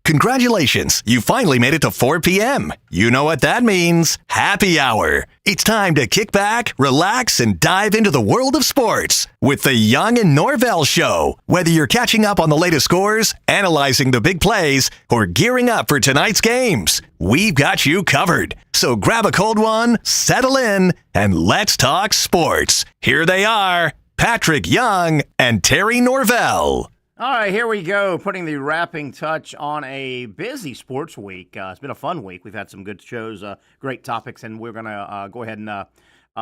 Congratulations, you finally made it to 4 p.m. You know what that means. Happy hour. It's time to kick back, relax, and dive into the world of sports with the Young and Norvelle Show. Whether you're catching up on the latest scores, analyzing the big plays, or gearing up for tonight's games, we've got you covered. So grab a cold one, settle in, and let's talk sports. Here they are, Patrick Young and Terry Norvelle. All right, here we go, putting the wrapping touch on a busy sports week. It's been a fun week. We've had some good shows, great topics, and we're going to go ahead and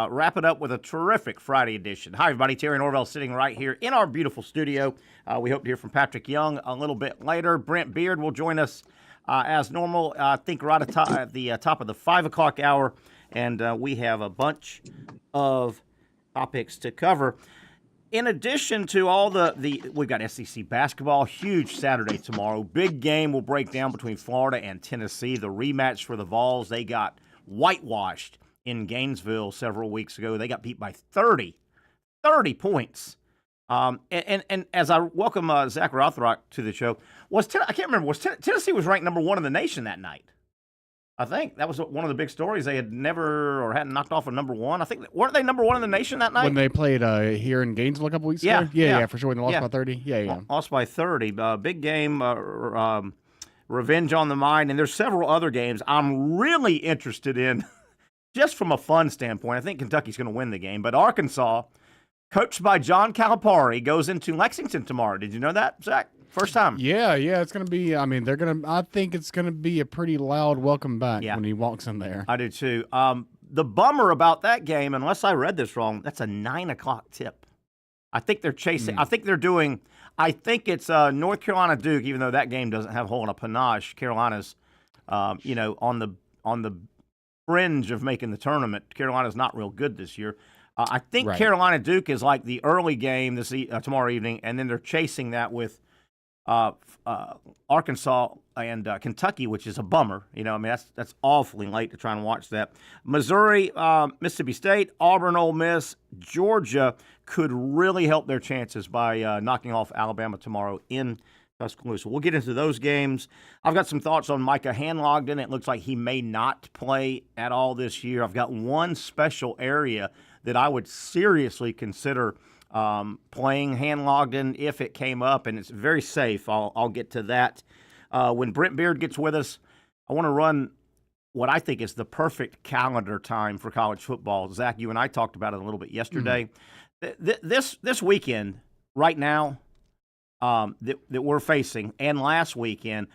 wrap it up with a terrific Friday edition. Hi, everybody. Terry Norvelle sitting right here in our beautiful studio. We hope to hear from Patrick Young a little bit later. Brent Beard will join us as normal, I think right at the top of the 5 o'clock hour, and we have a bunch of topics to cover. In addition to all we've got SEC basketball, huge Saturday tomorrow. Big game will break down between Florida and Tennessee. The rematch for the Vols. They got whitewashed in Gainesville several weeks ago. They got beat by 30 points. And as I welcome Zach Rothrock to the show, I can't remember, Tennessee was ranked number 1 in the nation that night? I think that was one of the big stories. They had never or hadn't knocked off a number 1. I think, weren't they number 1 in the nation that night? When they played here in Gainesville a couple weeks ago? Yeah, for sure. When they lost by 30. Yeah. Lost by 30. Big game, revenge on the mind. And there's several other games I'm really interested in just from a fun standpoint. I think Kentucky's going to win the game. But Arkansas, coached by John Calipari, goes into Lexington tomorrow. Did you know that, Zach? First time. Yeah, it's going to be, I think it's going to be a pretty loud welcome back when he walks in there. I do too. The bummer about that game, unless I read this wrong, that's a 9 o'clock tip. I think they're chasing, I think it's North Carolina Duke, even though that game doesn't have a whole lot of panache. Carolina's, on the fringe of making the tournament. Carolina's not real good this year. I think Carolina Duke is like the early game tomorrow evening, and then they're chasing that with Arkansas and Kentucky, which is a bummer. That's awfully late to try and watch that. Missouri, Mississippi State, Auburn, Ole Miss, Georgia could really help their chances by knocking off Alabama tomorrow in Tuscaloosa. We'll get into those games. I've got some thoughts on Micah Hanlogden. It looks like he may not play at all this year. I've got one special area that I would seriously consider playing Hanlogden if it came up, and it's very safe. I'll get to that. When Brent Beard gets with us, I want to run what I think is the perfect calendar time for college football. Zach, you and I talked about it a little bit yesterday. This weekend, right now, that we're facing, and last weekend,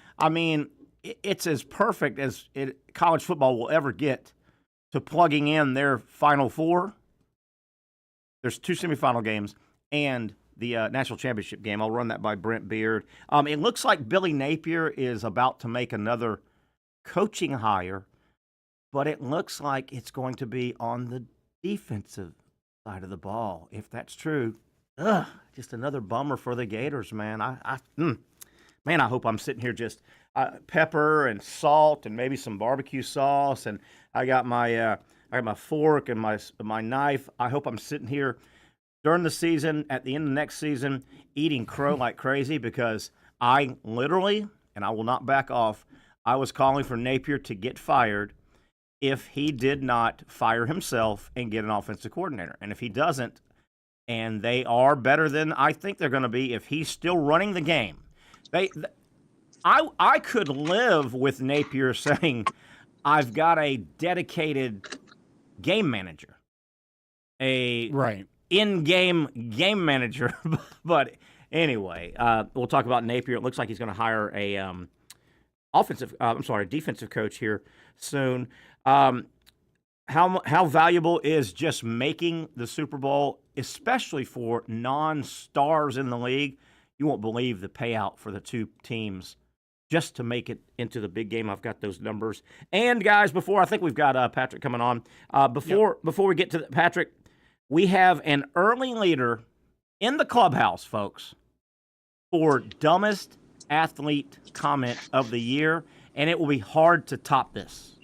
it's as perfect as college football will ever get to plugging in their Final Four. There's 2 semifinal games and the national championship game. I'll run that by Brent Beard. It looks like Billy Napier is about to make another coaching hire, but it looks like it's going to be on the defensive side of the ball. If that's true, just another bummer for the Gators, man. I hope I'm sitting here just pepper and salt and maybe some barbecue sauce, and I got my fork and my knife. I hope I'm sitting here during the season, at the end of next season, eating crow like crazy, because I literally, and I will not back off, I was calling for Napier to get fired if he did not fire himself and get an offensive coordinator. And if he doesn't, and they are better than I think they're going to be, if he's still running the game, I could live with Napier saying, I've got a dedicated game manager, a in-game game manager. But anyway, we'll talk about Napier. It looks like he's going to hire a defensive coach here soon. How valuable is just making the Super Bowl, especially for non-stars in the league? You won't believe the payout for the two teams just to make it into the big game. I've got those numbers. And, guys, I think we've got Patrick coming on. Before we get to Patrick, we have an early leader in the clubhouse, folks, for dumbest athlete comment of the year, and it will be hard to top this.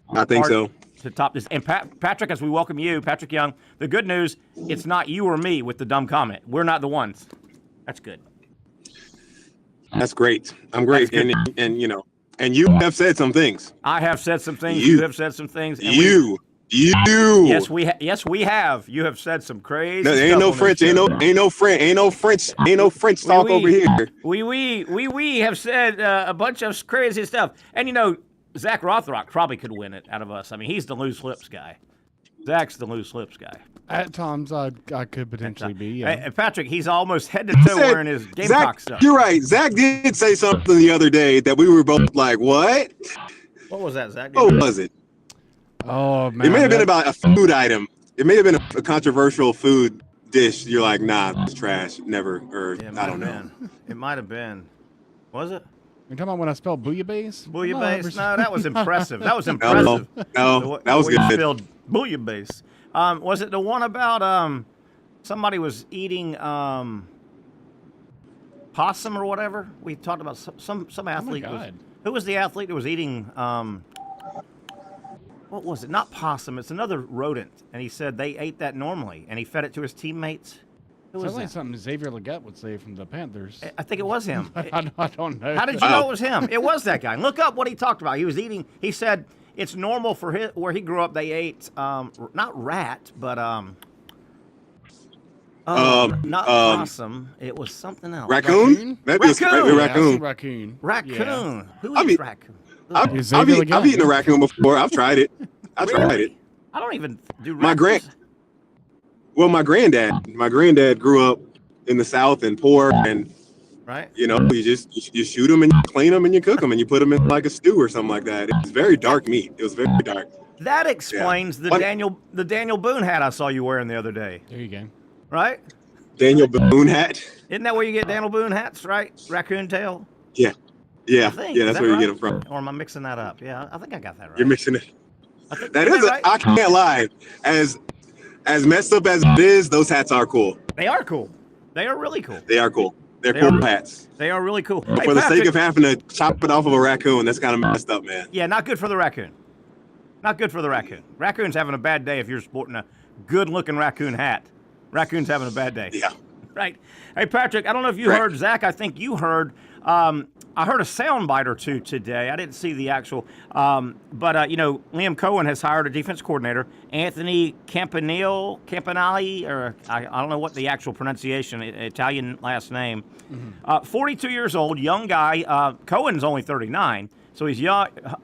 I think so. To top this. And Patrick, as we welcome you, Patrick Young, the good news, it's not you or me with the dumb comment. We're not the ones. That's good. That's great. I'm great. And you know, and you have said some things. I have said some things. You have said some things. And you. Yes, we have. You have said some crazy stuff. Ain't no French. Ain't no French talk over here. We have said a bunch of crazy stuff. And you know, Zach Rothrock probably could win it out of us. I mean, he's the loose lips guy. Zach's the loose lips guy. At times, I could potentially be. Yeah. And Patrick, he's almost head to toe wearing his Gamecock stuff. You're right. Zach did say something the other day that we were both like, "What? What was that, Zach? What was it? Oh man, it may have been about a food item. It may have been a controversial food dish. You're like, nah, it's trash. Never. Or I don't know. It might have been. Was it? You're talking about when I spelled bouillabaisse? Bouillabaisse? No, that was impressive. That was impressive. No, that was good. You spelled bouillabaisse. Was it the one about somebody was eating possum or whatever? We talked about some athlete. Oh my God. Who was the athlete who was eating what was it? Not possum. It's another rodent. And he said they ate that normally, and he fed it to his teammates. Sounds like something Xavier Legette would say from the Panthers. I think it was him. I don't know. How did you know it was him? It was that guy. Look up what he talked about. He was eating. He said it's normal for where he grew up. They ate not rat, but not possum. It was something else. Raccoon? Raccoon. Raccoon. Yeah. Who eats raccoon? I've eaten a raccoon before. I've tried it. I tried it. I don't even do raccoons. My granddad grew up in the South and poor, and right. You know, you shoot them and you clean them and you cook them and you put them in like a stew or something like that. It's very dark meat. It was very dark. That explains the Daniel Boone hat I saw you wearing the other day. There you go. Right? Daniel Boone hat. Isn't that where you get Daniel Boone hats, right? Raccoon tail? Yeah. That's where you get them from. Or am I mixing that up? Yeah, I think I got that right. You're mixing it. Right? I can't lie. As messed up as it is, those hats are cool. They are cool. They are really cool. They are cool. They're cool hats. They are really cool. But for the sake of having to chop it off of a raccoon, that's kind of messed up, man. Yeah, not good for the raccoon. Not good for the raccoon. Raccoon's having a bad day if you're sporting a good-looking raccoon hat. Raccoon's having a bad day. Yeah. Right. Hey, Patrick, I don't know if you heard, Zach, I think you heard. I heard a soundbite or two today. I didn't see the actual. But you know, Liam Cohen has hired a defense coordinator, Anthony Campanile, or I don't know what the actual pronunciation, Italian last name. 42 years old, young guy. Cohen's only 39, so he's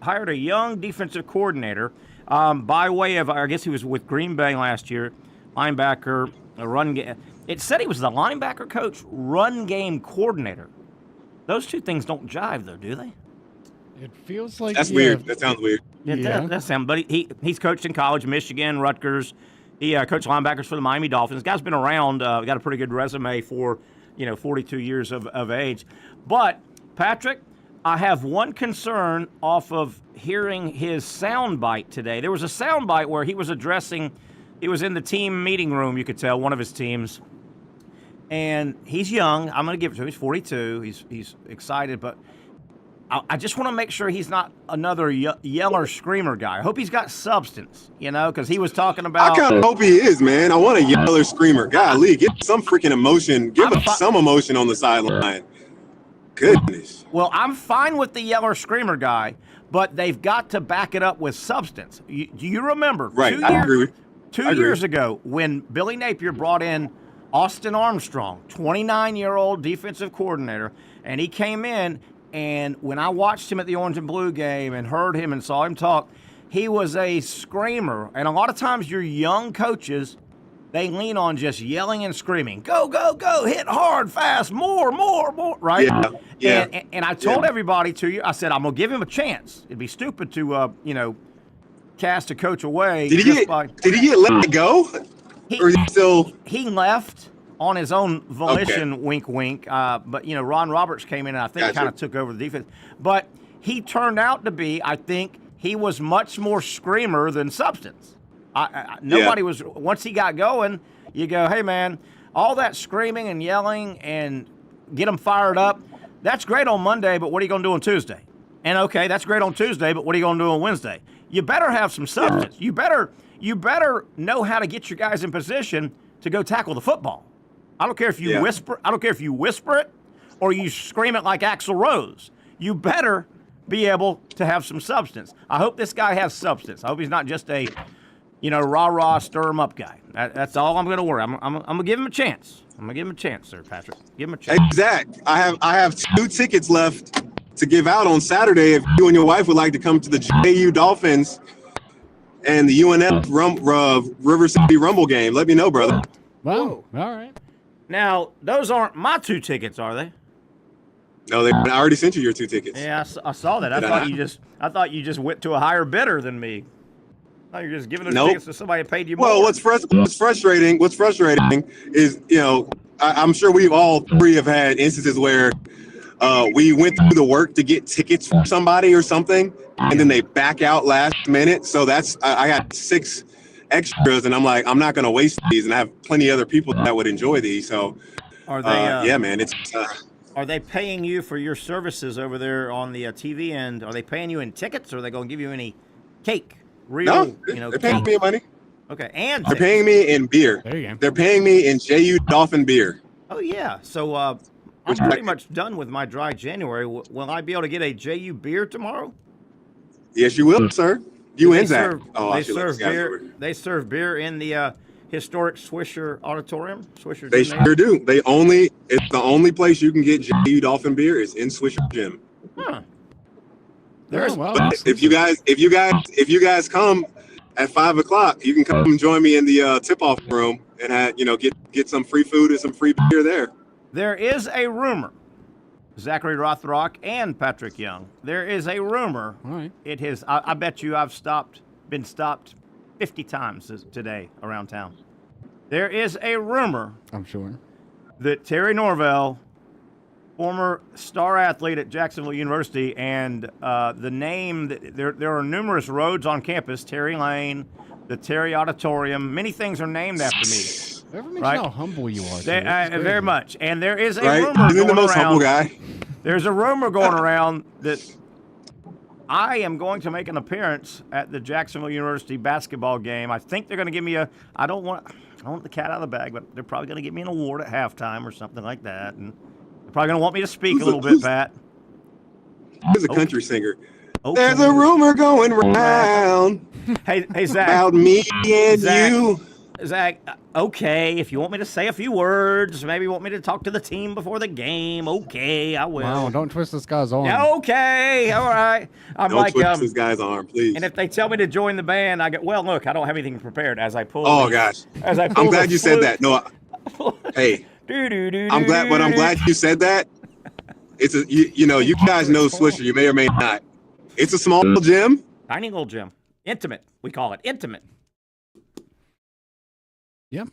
hired a young defensive coordinator by way of, I guess he was with Green Bay last year, linebacker, a run game. It said he was the linebacker coach, run game coordinator. Those two things don't jive, though, do they? It feels like that's weird. That sounds weird. That sounds. But he's coached in college, Michigan, Rutgers. He coached linebackers for the Miami Dolphins. Guy's been around. Got a pretty good resume for 42 years of age. But Patrick, I have one concern off of hearing his soundbite today. There was a soundbite where he was addressing. He was in the team meeting room. You could tell one of his teams. And he's young. I'm going to give it to him. He's 42. He's excited, but I just want to make sure he's not another yeller screamer guy. I hope he's got substance, because he was talking about. I kind of hope he is, man. I want a yeller screamer. Golly, get some freaking emotion. Give us some emotion on the sideline. Goodness. Well, I'm fine with the yeller screamer guy, but they've got to back it up with substance. Do you remember? Right, I agree. 2 years ago when Billy Napier brought in Austin Armstrong, 29-year-old defensive coordinator, and he came in, and when I watched him at the Orange and Blue game and heard him and saw him talk, he was a screamer. And a lot of times your young coaches, they lean on just yelling and screaming, go, go, go, hit hard, fast, more, right? Yeah. And I told everybody I said, I'm going to give him a chance. It'd be stupid to, cast a coach away. Did he get let go? Or is he still? He left on his own volition, wink, wink. But, Ron Roberts came in and I think kind of took over the defense. But he turned out to be, I think, he was much more screamer than substance. Nobody was, once he got going, you go, hey, man, all that screaming and yelling and get them fired up, that's great on Monday, but what are you going to do on Tuesday? And, okay, that's great on Tuesday, but what are you going to do on Wednesday? You better have some substance. You better know how to get your guys in position to go tackle the football. I don't care if you whisper. I don't care if you whisper it or you scream it like Axl Rose. You better be able to have some substance. I hope this guy has substance. I hope he's not just a, rah-rah, stir-him-up guy. That's all I'm going to worry. I'm going to give him a chance. I'm going to give him a chance, sir, Patrick. Give him a chance. Exact. I have 2 tickets left to give out on Saturday if you and your wife would like to come to the JU Dolphins and the UNF River City Rumble game. Let me know, brother. Wow. All right. Now, those aren't my 2 tickets, are they? No, I already sent you your 2 tickets. Yeah, I saw that. I thought you just went to a higher bidder than me. I thought you're just giving those tickets to somebody who paid you more. Well, what's frustrating is, I'm sure we've all 3 have had instances where we went through the work to get tickets for somebody or something, and then they back out last minute. So I got 6 extras, and I'm like, I'm not going to waste these, and I have plenty of other people that would enjoy these. So, are they? Yeah, man, it's. Are they paying you for your services over there on the TV end? Are they paying you in tickets, or are they going to give you any cake? No, they're paying me in money. Okay, and they're paying me in beer. There you go. They're paying me in JU Dolphin beer. Oh yeah, so I'm pretty much done with my dry January. Will I be able to get a JU beer tomorrow? Yes, you will, sir. You and Zach. They serve beer in the historic Swisher Auditorium. They sure do. It's the only place you can get JU Dolphin beer is in Swisher Gym. Huh. But if you guys come at 5:00, you can come and join me in the tip-off room and get some free food and some free beer there. There is a rumor, Zachary Rothrock and Patrick Young. There is a rumor. All right. It has. I bet you I've been stopped 50 times today around town. There is a rumor. I'm sure that Terry Norvelle, former star athlete at Jacksonville University, and the name that there are numerous roads on campus, Terry Lane, the Terry Auditorium. Many things are named after me. Never mention how humble you are. Very much. And there is a rumor going the most around. Humble guy. There's a rumor going around that I am going to make an appearance at the Jacksonville University basketball game. I think they're going to give me I don't want the cat out of the bag, but they're probably going to give me an award at halftime or something like that. And they're probably going to want me to speak a little bit, Pat. He's a country singer. Okay. There's a rumor going around. Hey, Zach. About me and you. Zach, okay, if you want me to say a few words, maybe you want me to talk to the team before the game, okay, I will. Wow, don't twist this guy's arm. Okay, all right. Don't twist this guy's arm, please. And if they tell me to join the band, I go, well, look, I don't have anything prepared as I pull. Oh, gosh. I'm glad you said that. No, hey, I'm glad you said that. It's you guys know Swisher, you may or may not. It's a small gym. Tiny little gym. Intimate, we call it. Intimate. Yep.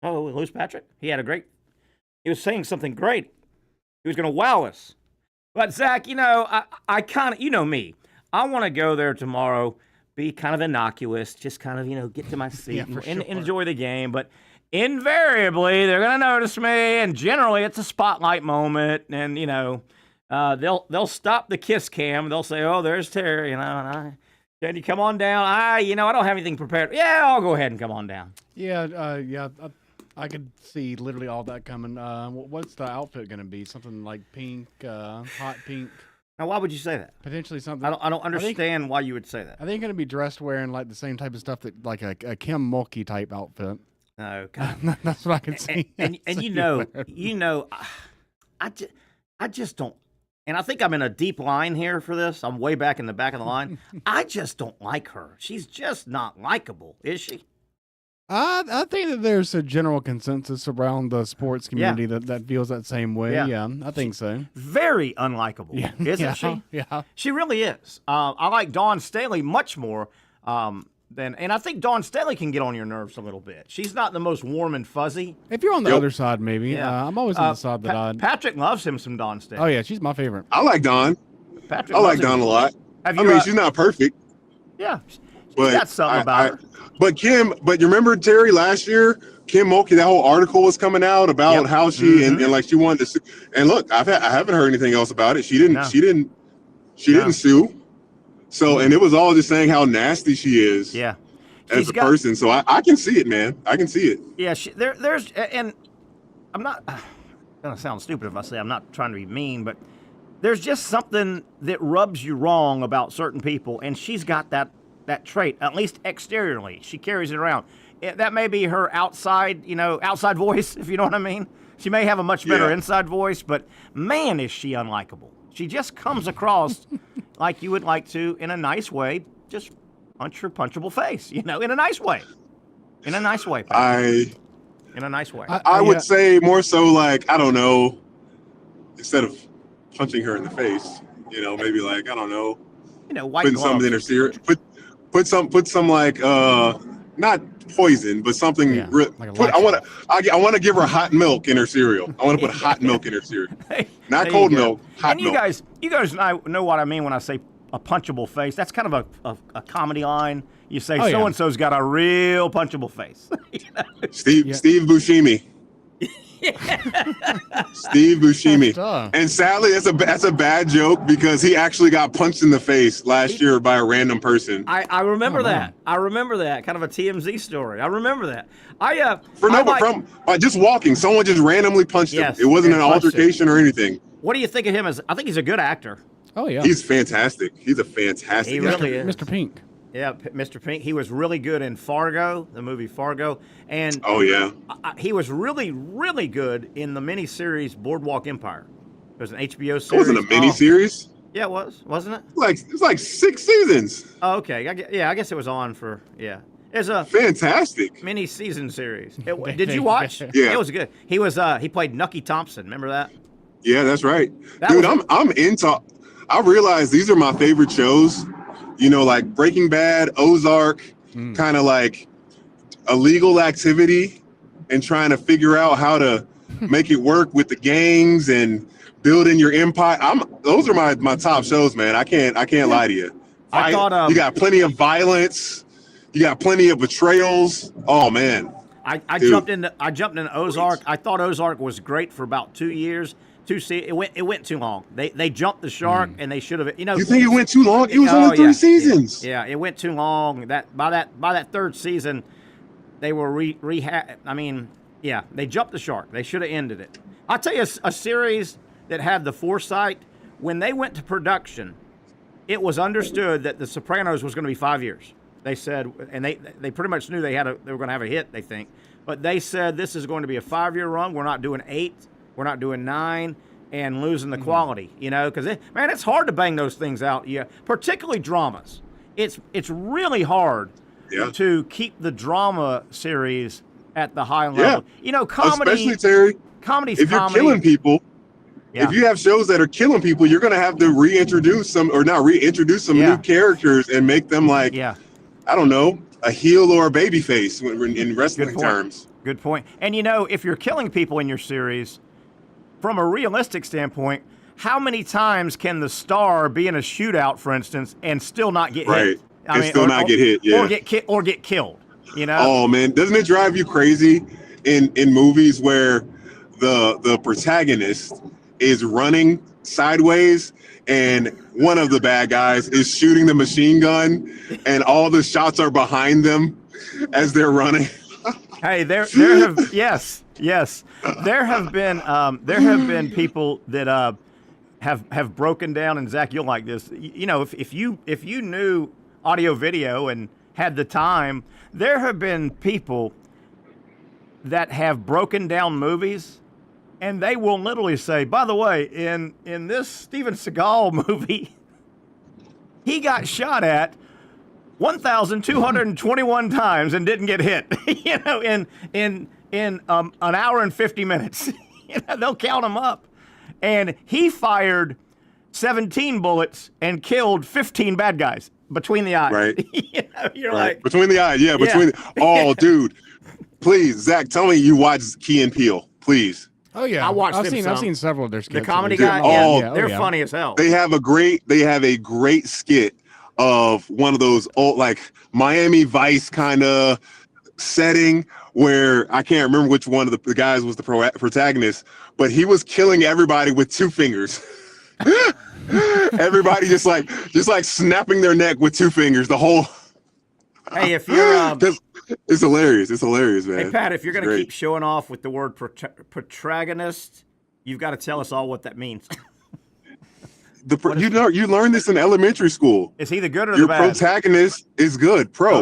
Oh, who's Patrick? He was saying something great. He was going to wow us. But, Zach, I kind of, you know me. I want to go there tomorrow, be kind of innocuous, just kind of, get to my seat and enjoy the game. But invariably, they're going to notice me, and generally it's a spotlight moment. And, they'll stop the kiss cam. They'll say, oh, there's Terry, can you come on down? I don't have anything prepared. Yeah, I'll go ahead and come on down. Yeah, I could see literally all that coming. What's the outfit going to be? Something like pink, hot pink? Now, why would you say that? Potentially something. I don't understand why you would say that. I think going to be dressed wearing like the same type of stuff that like a Kim Mulkey type outfit. Okay. That's what I can see. And I just don't. And I think I'm in a deep line here for this. I'm way back in the back of the line. I just don't like her. She's just not likable, is she? I think that there's a general consensus around the sports community that feels that same way. Yeah, I think so. Very unlikable, isn't she? Yeah. She really is. I like Dawn Staley much more and I think Dawn Staley can get on your nerves a little bit. She's not the most warm and fuzzy. If you're on the other side, maybe. Yeah. I'm always on the side that Patrick loves him some Dawn Staley. Oh, yeah, she's my favorite. I like Dawn. Patrick I like Dawn a lot. I mean, she's not perfect. Yeah. But got something about her. But you remember, Terry, last year, Kim Mulkey, that whole article was coming out about how she and like she wanted to sue. And look, I haven't heard anything else about it. She didn't sue. So, and it was all just saying how nasty she is. Yeah. As a person. So I can see it, man. I can see it. Yeah. There's, and I'm not going to sound stupid if I say I'm not trying to be mean, but there's just something that rubs you wrong about certain people. And she's got that trait, at least exteriorly. She carries it around. That may be her outside voice, if you know what I mean. She may have a much better inside voice, but man, is she unlikable. She just comes across like you would like to, in a nice way, just punch her punchable face, in a nice way. In a nice way. In a nice way. I would say more so like, I don't know, instead of punching her in the face, maybe like, I don't know, putting something in her cereal. Put some like not poison, but something. I want to give her hot milk in her cereal. I want to put hot milk in her cereal, not cold milk. Hot milk. You guys know what I mean when I say a punchable face. That's kind of a comedy line. You say so and so's got a real punchable face. Steve Buscemi. Steve Buscemi. And sadly, that's a bad joke because he actually got punched in the face last year by a random person. I remember that. I remember that. Kind of a TMZ story. I remember that. Just walking, someone just randomly punched him. It wasn't an altercation or anything. What do you think of him? I think he's a good actor. Oh yeah, he's fantastic. He's a fantastic actor. Really is. Mr. Pink. Yeah, Mr. Pink. He was really good in Fargo, the movie Fargo, and he was really, really good in the miniseries Boardwalk Empire. It was an HBO series. It wasn't a miniseries. Yeah, it was, wasn't it? It was like 6 seasons. Oh, okay. I guess it was on for It's a fantastic mini-season series. Did you watch? Yeah, it was good. He played Nucky Thompson. Remember that? Yeah, that's right. Dude, I'm into. I realize these are my favorite shows. Like Breaking Bad, Ozark, kind of like illegal activity and trying to figure out how to make it work with the gangs and building your empire. Those are my top shows, man. I can't lie to you. I thought you got plenty of violence. You got plenty of betrayals. Oh man. I jumped into Ozark. I thought Ozark was great for about 2 years. It went too long. They jumped the shark and they should have. You think it went too long? It was only 3 seasons. Yeah, it went too long. By that third season, they were rehab. I mean, they jumped the shark. They should have ended it. I'll tell you a series that had the foresight when they went to production. It was understood that The Sopranos was going to be 5 years. They said, and they pretty much knew they were going to have a hit. They think, but they said this is going to be a 5-year run. We're not doing 8. We're not doing 9 and losing the quality, because it's hard to bang those things out. Yeah, particularly dramas. It's really hard to keep the drama series at the high level. Comedy, especially Terry. Comedy's if you're killing people, if you have shows that are killing people, you're going to have to reintroduce some new characters and make them like, I don't know, a heel or a baby face in wrestling terms. Good point. And if you're killing people in your series, from a realistic standpoint, how many times can the star be in a shootout, for instance, and still not get hit? Not get hit, yeah. Or get killed, Oh, man. Doesn't it drive you crazy in movies where the protagonist is running sideways and one of the bad guys is shooting the machine gun and all the shots are behind them as they're running? Hey, there have been people that have broken down, and Zach, you'll like this. You know, if you knew audio video and had the time, there have been people that have broken down movies, and they will literally say, by the way, in this Steven Seagal movie, he got shot at 1,221 times and didn't get hit. You know, in an hour and 50 minutes. You know, they'll count them up. And he fired 17 bullets and killed 15 bad guys between the eyes. Right. You know, you're right. like, Between the eyes, yeah. Oh, dude, please, Zach, tell me you watched Key and Peele, please. Oh yeah, I've seen several of their skits. The comedy Dude, guy, they're funny as hell. They have a great skit of one of those old, like Miami Vice kind of setting where I can't remember which one of the guys was the protagonist, but he was killing everybody with 2 fingers. Everybody just like snapping their neck with 2 fingers. The whole. Hey, if you're it's hilarious. It's hilarious, man. Hey Pat, if you're gonna keep showing off with the word protagonist, you've got to tell us all what that means. You learned this in elementary school. Is he the good or Your the bad? protagonist is good. Pro.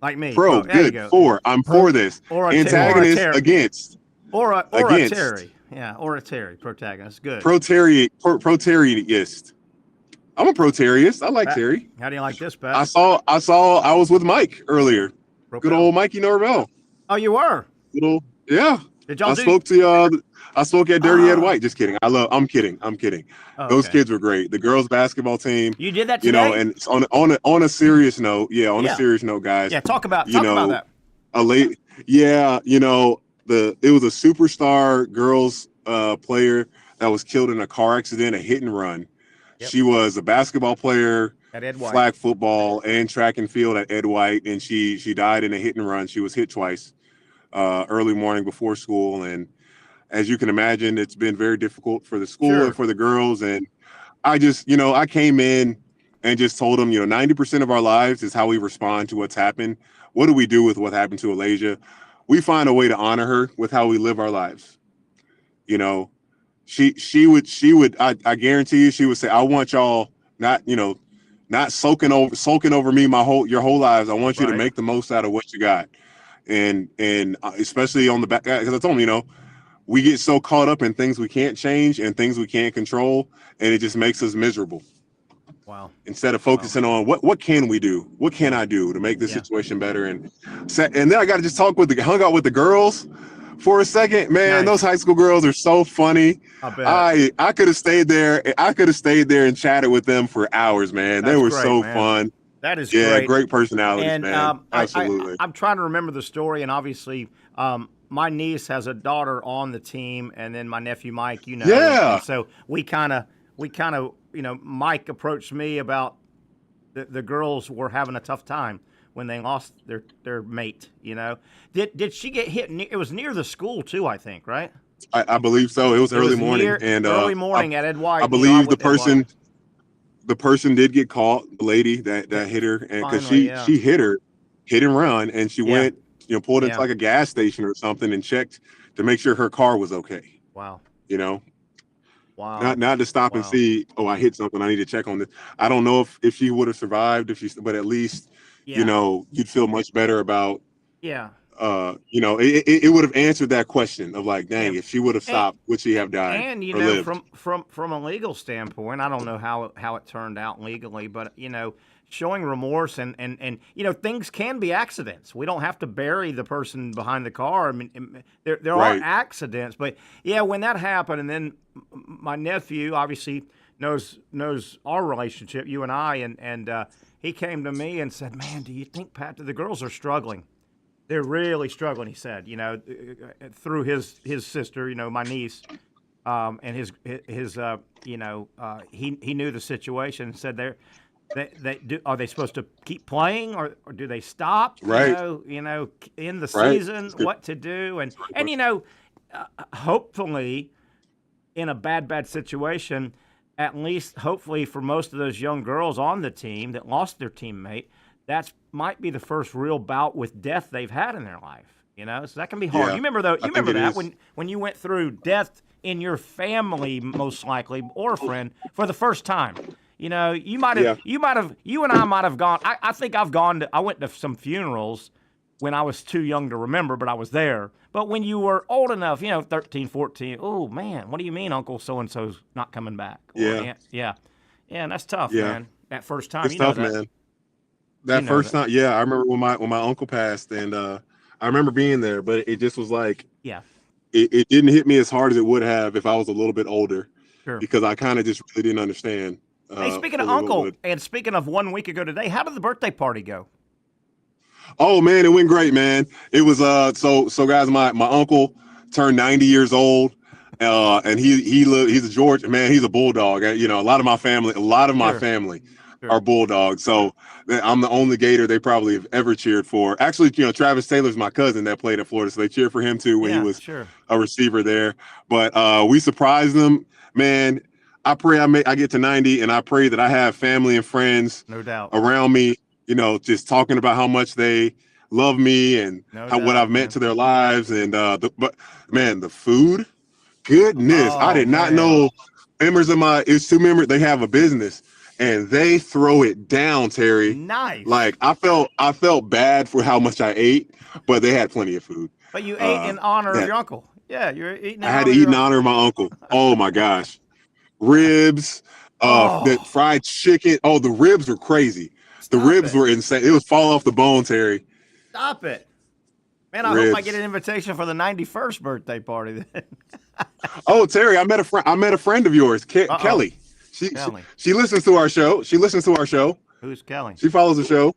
Like me. Pro. Good. For. I'm for this. Or antagonist against. Or a Terry. Yeah, or a Terry. Protagonist. Good. Proteriist. I'm a proteriist. I like Pat, Terry. How do you like this, Pat? I was with Mike earlier. Good old Mikey Norvelle. Oh, you were? Yeah. Did y'all I spoke at Dirty Ed White. Just kidding. I'm kidding. Oh, Those kids were great. The girls basketball team. You did that today? You know, and on a serious note, a serious note, guys. Yeah, talk about that. It was a superstar girls player that was killed in a car accident, a hit and run. Yep. She was a basketball player at Ed White, flag football and track and field at Ed White, and she died in a hit and run. She was hit twice early morning before school, and as you can imagine, it's been very difficult for the school and for the girls. And I just, I came in and just told them, 90% of our lives is how we respond to what's happened. What do we do with what happened to Alasia? We find a way to honor her with how we live our lives. She would, I guarantee you, she would say, I want y'all not soaking over me your whole lives. I want you to make the most out of what you got. And especially on the back, because I told them, we get so caught up in things we can't change and things we can't control, and it just makes us miserable. Wow. Instead of focusing on what can we do? What can I do to make this situation better? And then I got to just hung out with the girls for a second. Man, those high school girls are so funny. I bet. I could have stayed there. And chatted with them for hours, man. They were so fun. That is great. Great personalities, and, man. Absolutely. I'm trying to remember the story, and obviously, my niece has a daughter on the team, and then my nephew Mike, Yeah. And so we kind of, Mike approached me about the girls were having a tough time when they lost their mate. Did she get hit? It was near the school too, I think, right? I believe so. It was early morning, early morning at Ed White. I believe the person did get caught. The lady that hit her, and because she hit her, hit and run, and she went. Pulled into like a gas station or something and checked to make sure her car was okay. Wow. Wow. Not to stop and see, I hit something, I need to check on this. I don't know if she would have survived but at least, you'd feel much better about, it would have answered that question of like, dang, if she would have stopped, would she have died? And, from a legal standpoint, I don't know how it turned out legally, but, showing remorse and things can be accidents. We don't have to bury the person behind the car. I mean, there are accidents, but when that happened, and then my nephew obviously knows our relationship, you and I, and he came to me and said, "Man, do you think, Pat, the girls are struggling? They're really struggling." He said, through his sister, my niece, and his he knew the situation and said are they supposed to keep playing or do they stop? Right. In the season, what to do, and hopefully, in a bad situation, at least hopefully for most of those young girls on the team that lost their teammate, that might be the first real bout with death they've had in their life. So that can be hard. Yeah, You remember that when you went through death in your family, most likely, or a friend for the first time. You know, you and I might have gone. I think I went to some funerals when I was too young to remember, but I was there. But when you were old enough, 13, 14, oh, man, what do you mean Uncle so-and-so's not coming back? Yeah. Yeah, and that's tough, Yeah. man. That first time. It's tough, that. man. That first time, yeah, I remember when my uncle passed, and I remember being there, but it just was like, yeah, it didn't hit me as hard as it would have if I was a little bit older, sure. because I kind of just really didn't understand. Hey, speaking of uncle, and speaking of 1 week ago today, how did the birthday party go? Oh man, it went great, man. It was so guys, my uncle turned 90 years old, and he's a Georgia man. He's a bulldog. A lot of my family Sure. are bulldogs. So I'm the only Gator they probably have ever cheered for. Actually, Travis Taylor's my cousin that played at Florida, so they cheered for him too when he was a receiver there. But we surprised them, man. I pray I get to 90, and I pray that I have family and friends, no doubt, around me. Just talking about how much they love me and what I've meant to their lives. And the food, goodness, I did not know members of it's 2 members. They have a business. And they throw it down, Terry. Nice. Like I felt bad for how much I ate, but they had plenty of food. But you ate in honor of your uncle. Yeah, you're eating. I had to eat in honor of my uncle. Oh my gosh, ribs, that fried chicken. Oh, the ribs were crazy. The ribs were insane. It was fall off the bone, Terry. Stop it, man! I hope I get an invitation for the 91st birthday party. Oh, Terry, I met a friend of yours, Kelly. She listens to our show. Who's Kelly? She follows the show.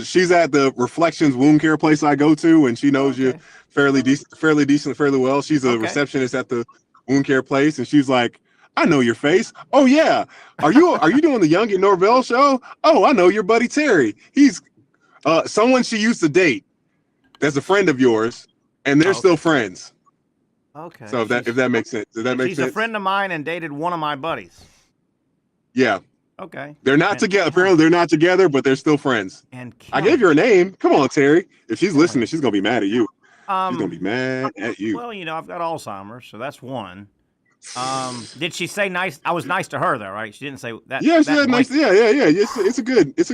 She's at the Reflections wound care place I go to, and she knows you fairly well. She's a receptionist at the wound care place, and she's like, I know your face. Oh yeah. Are you doing the Young and Norvelle show? Oh, I know your buddy Terry. He's someone she used to date. That's a friend of yours, and they're still friends. Okay. So if that makes sense. Does that make sense? She's a friend of mine and dated one of my buddies. Yeah. Okay. They're not together. Apparently, they're not together, but they're still friends. And I gave her a name. Come on, Terry. If she's listening, she's gonna be mad at you. She's gonna be mad at you. Well, I've got Alzheimer's, so that's one. Did she say nice? I was nice to her, though, right? She didn't say that. Yeah, she said nice. Yeah. It's a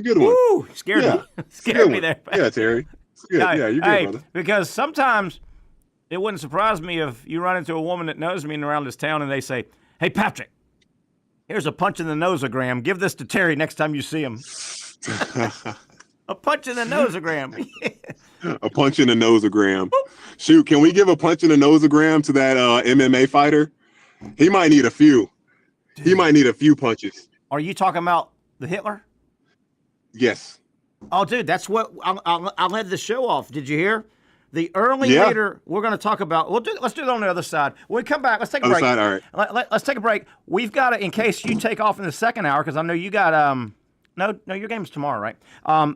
good one. Woo! Scared me. Scared me there. Yeah, Terry. It's good. Yeah, you're good, brother. Because sometimes it wouldn't surprise me if you run into a woman that knows me around this town and they say, "Hey, Patrick, here's a punch in the nosogram. Give this to Terry next time you see him." A punch in the nosogram. A punch in the nosogram. Shoot, can we give a punch in the nosogram to that MMA fighter? He might need a few. Dude. He might need a few punches. Are you talking about the Hitler? Yes. Oh, dude, that's what I'll let the show off. Did you hear? The early leader we're going to talk about. Let's do it on the other side. When we come back, let's take a break. Side, all right. Let's take a break. We've got to, in case you take off in the second hour, because I know you got no, your game's tomorrow, right?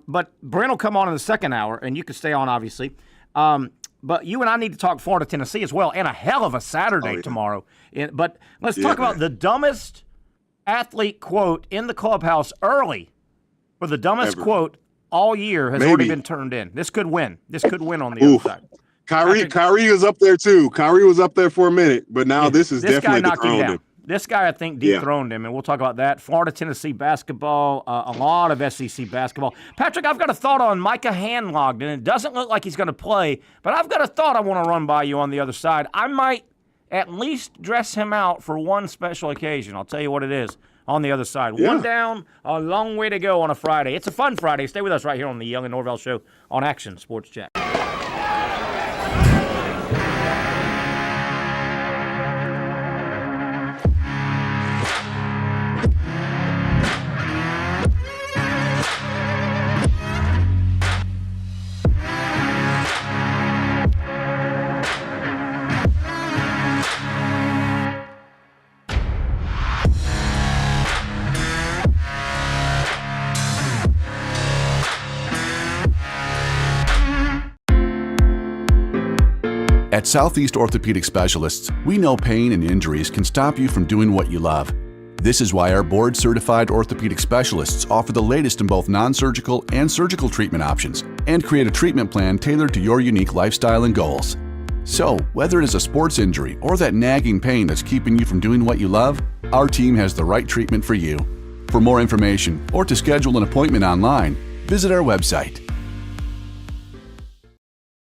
But Brent will come on in the second hour, and you can stay on, obviously. But you and I need to talk Florida, Tennessee as well, and a hell of a Saturday tomorrow. But let's talk about the dumbest athlete quote in the clubhouse early. For the dumbest quote all year has already been turned in. This could win. This could win on the other side. Kyrie was up there too. Kyrie was up there for a minute, but now this definitely dethroned him. This guy, I think, dethroned him, and we'll talk about that. Florida, Tennessee basketball, a lot of SEC basketball. Patrick, I've got a thought on Micah Hanlogged, and it doesn't look like he's going to play, but I've got a thought I want to run by you on the other side. I might at least dress him out for one special occasion. I'll tell you what it is on the other side. One down, a long way to go on a Friday. It's a fun Friday. Stay with us right here on the Young and Norvelle Show on Action Sports Chat. At Southeast Orthopedic Specialists, we know pain and injuries can stop you from doing what you love. This is why our board-certified orthopedic specialists offer the latest in both non-surgical and surgical treatment options and create a treatment plan tailored to your unique lifestyle and goals. So, whether it is a sports injury or that nagging pain that's keeping you from doing what you love, our team has the right treatment for you. For more information or to schedule an appointment online, visit our website.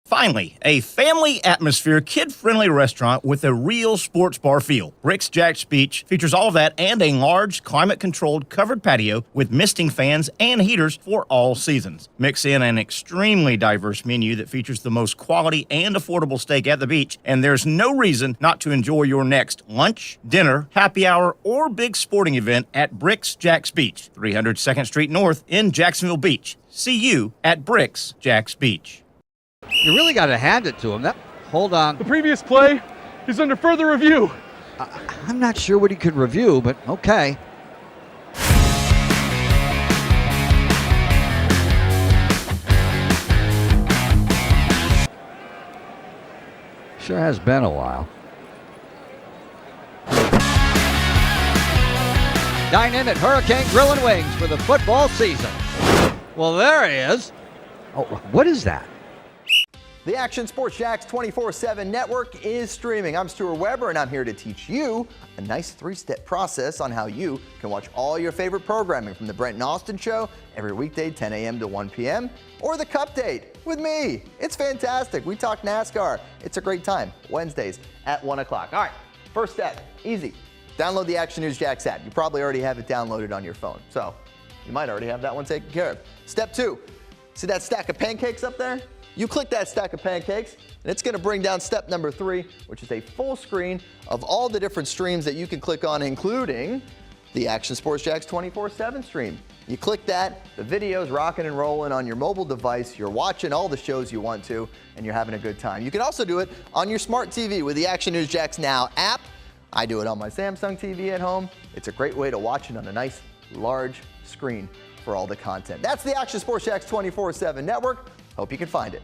Finally, a family atmosphere, kid-friendly restaurant with a real sports bar feel. Brix Jack's Beach features all of that and a large, climate-controlled covered patio with misting fans and heaters for all seasons. Mix in an extremely diverse menu that features the most quality and affordable steak at the beach, and there's no reason not to enjoy your next lunch, dinner, happy hour, or big sporting event at Brix Jack's Beach, 300 2nd Street North in Jacksonville Beach. See you at Brix Jack's Beach. You really got to hand it to him. Hold on. The previous play is under further review. I'm not sure what he could review, but okay. Sure has been a while. Dine in at Hurricane Grill and Wings for the football season. Well, there he is. Oh, what is that? The Action Sports Jax 24/7 network is streaming. I'm Stuart Weber, and I'm here to teach you a nice three-step process on how you can watch all your favorite programming from the Brent and Austin Show every weekday 10 a.m. to 1 p.m. or the Cup Date with me. It's fantastic. We talk NASCAR. It's a great time. Wednesdays at 1 o'clock. All right, first step, easy. Download the Action News Jax app. You probably already have it downloaded on your phone, so you might already have that one taken care of. Step 2, see that stack of pancakes up there? You click that stack of pancakes, and it's going to bring down step number 3, which is a full screen of all the different streams that you can click on, including the Action Sports Jax 24/7 stream. You click that, the video's rocking and rolling on your mobile device, you're watching all the shows you want to, and you're having a good time. You can also do it on your smart TV with the Action News Jax Now app. I do it on my Samsung TV at home. It's a great way to watch it on a nice, large screen for all the content. That's the Action Sports Jax 24/7 network. Hope you can find it.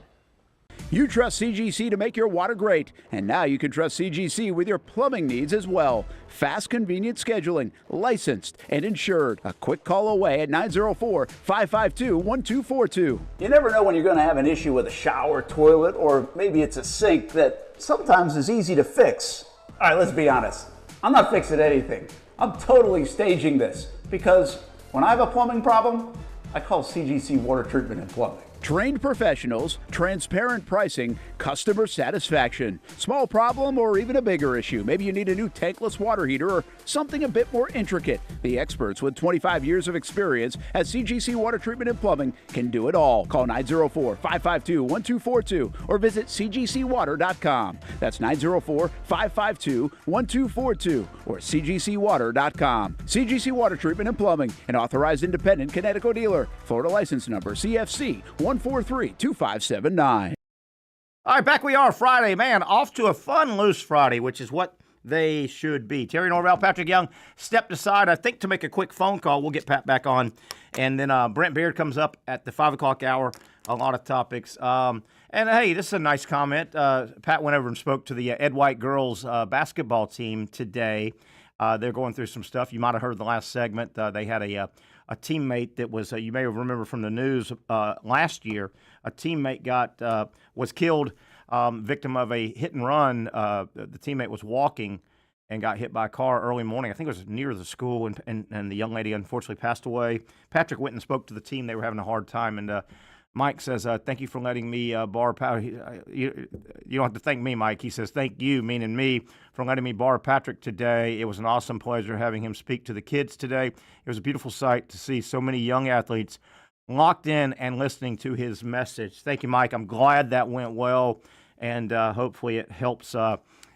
You trust CGC to make your water great, and now you can trust CGC with your plumbing needs as well. Fast, convenient scheduling, licensed and insured. A quick call away at 904-552-1242. You never know when you're going to have an issue with a shower, toilet, or maybe it's a sink that sometimes is easy to fix. All right, let's be honest. I'm not fixing anything. I'm totally staging this because when I have a plumbing problem, I call CGC Water Treatment and Plumbing. Trained professionals, transparent pricing, customer satisfaction. Small problem or even a bigger issue. Maybe you need a new tankless water heater or something a bit more intricate. The experts with 25 years of experience at CGC Water Treatment and Plumbing can do it all. Call 904-552-1242 or visit cgcwater.com. That's 904-552-1242 or cgcwater.com. CGC Water Treatment and Plumbing, an authorized independent Connecticut dealer. Florida license number CFC 1432579. All right, back we are Friday. Man, off to a fun, loose Friday, which is what they should be. Terry Norvelle, Patrick Young stepped aside, I think, to make a quick phone call. We'll get Pat back on. And then Brent Beard comes up at the 5 o'clock hour. A lot of topics. And, hey, this is a nice comment. Pat went over and spoke to the Ed White girls basketball team today. They're going through some stuff. You might have heard the last segment. They had a teammate that was, you may remember from the news last year, a teammate was killed, victim of a hit and run. The teammate was walking and got hit by a car early morning. I think it was near the school, and the young lady unfortunately passed away. Patrick went and spoke to the team. They were having a hard time, and Mike says, thank you for letting me borrow power. You don't have to thank me, Mike. He says, thank you, meaning me, for letting me borrow Patrick today. It was an awesome pleasure having him speak to the kids today. It was a beautiful sight to see so many young athletes locked in and listening to his message. Thank you, Mike. I'm glad that went well, and hopefully it helps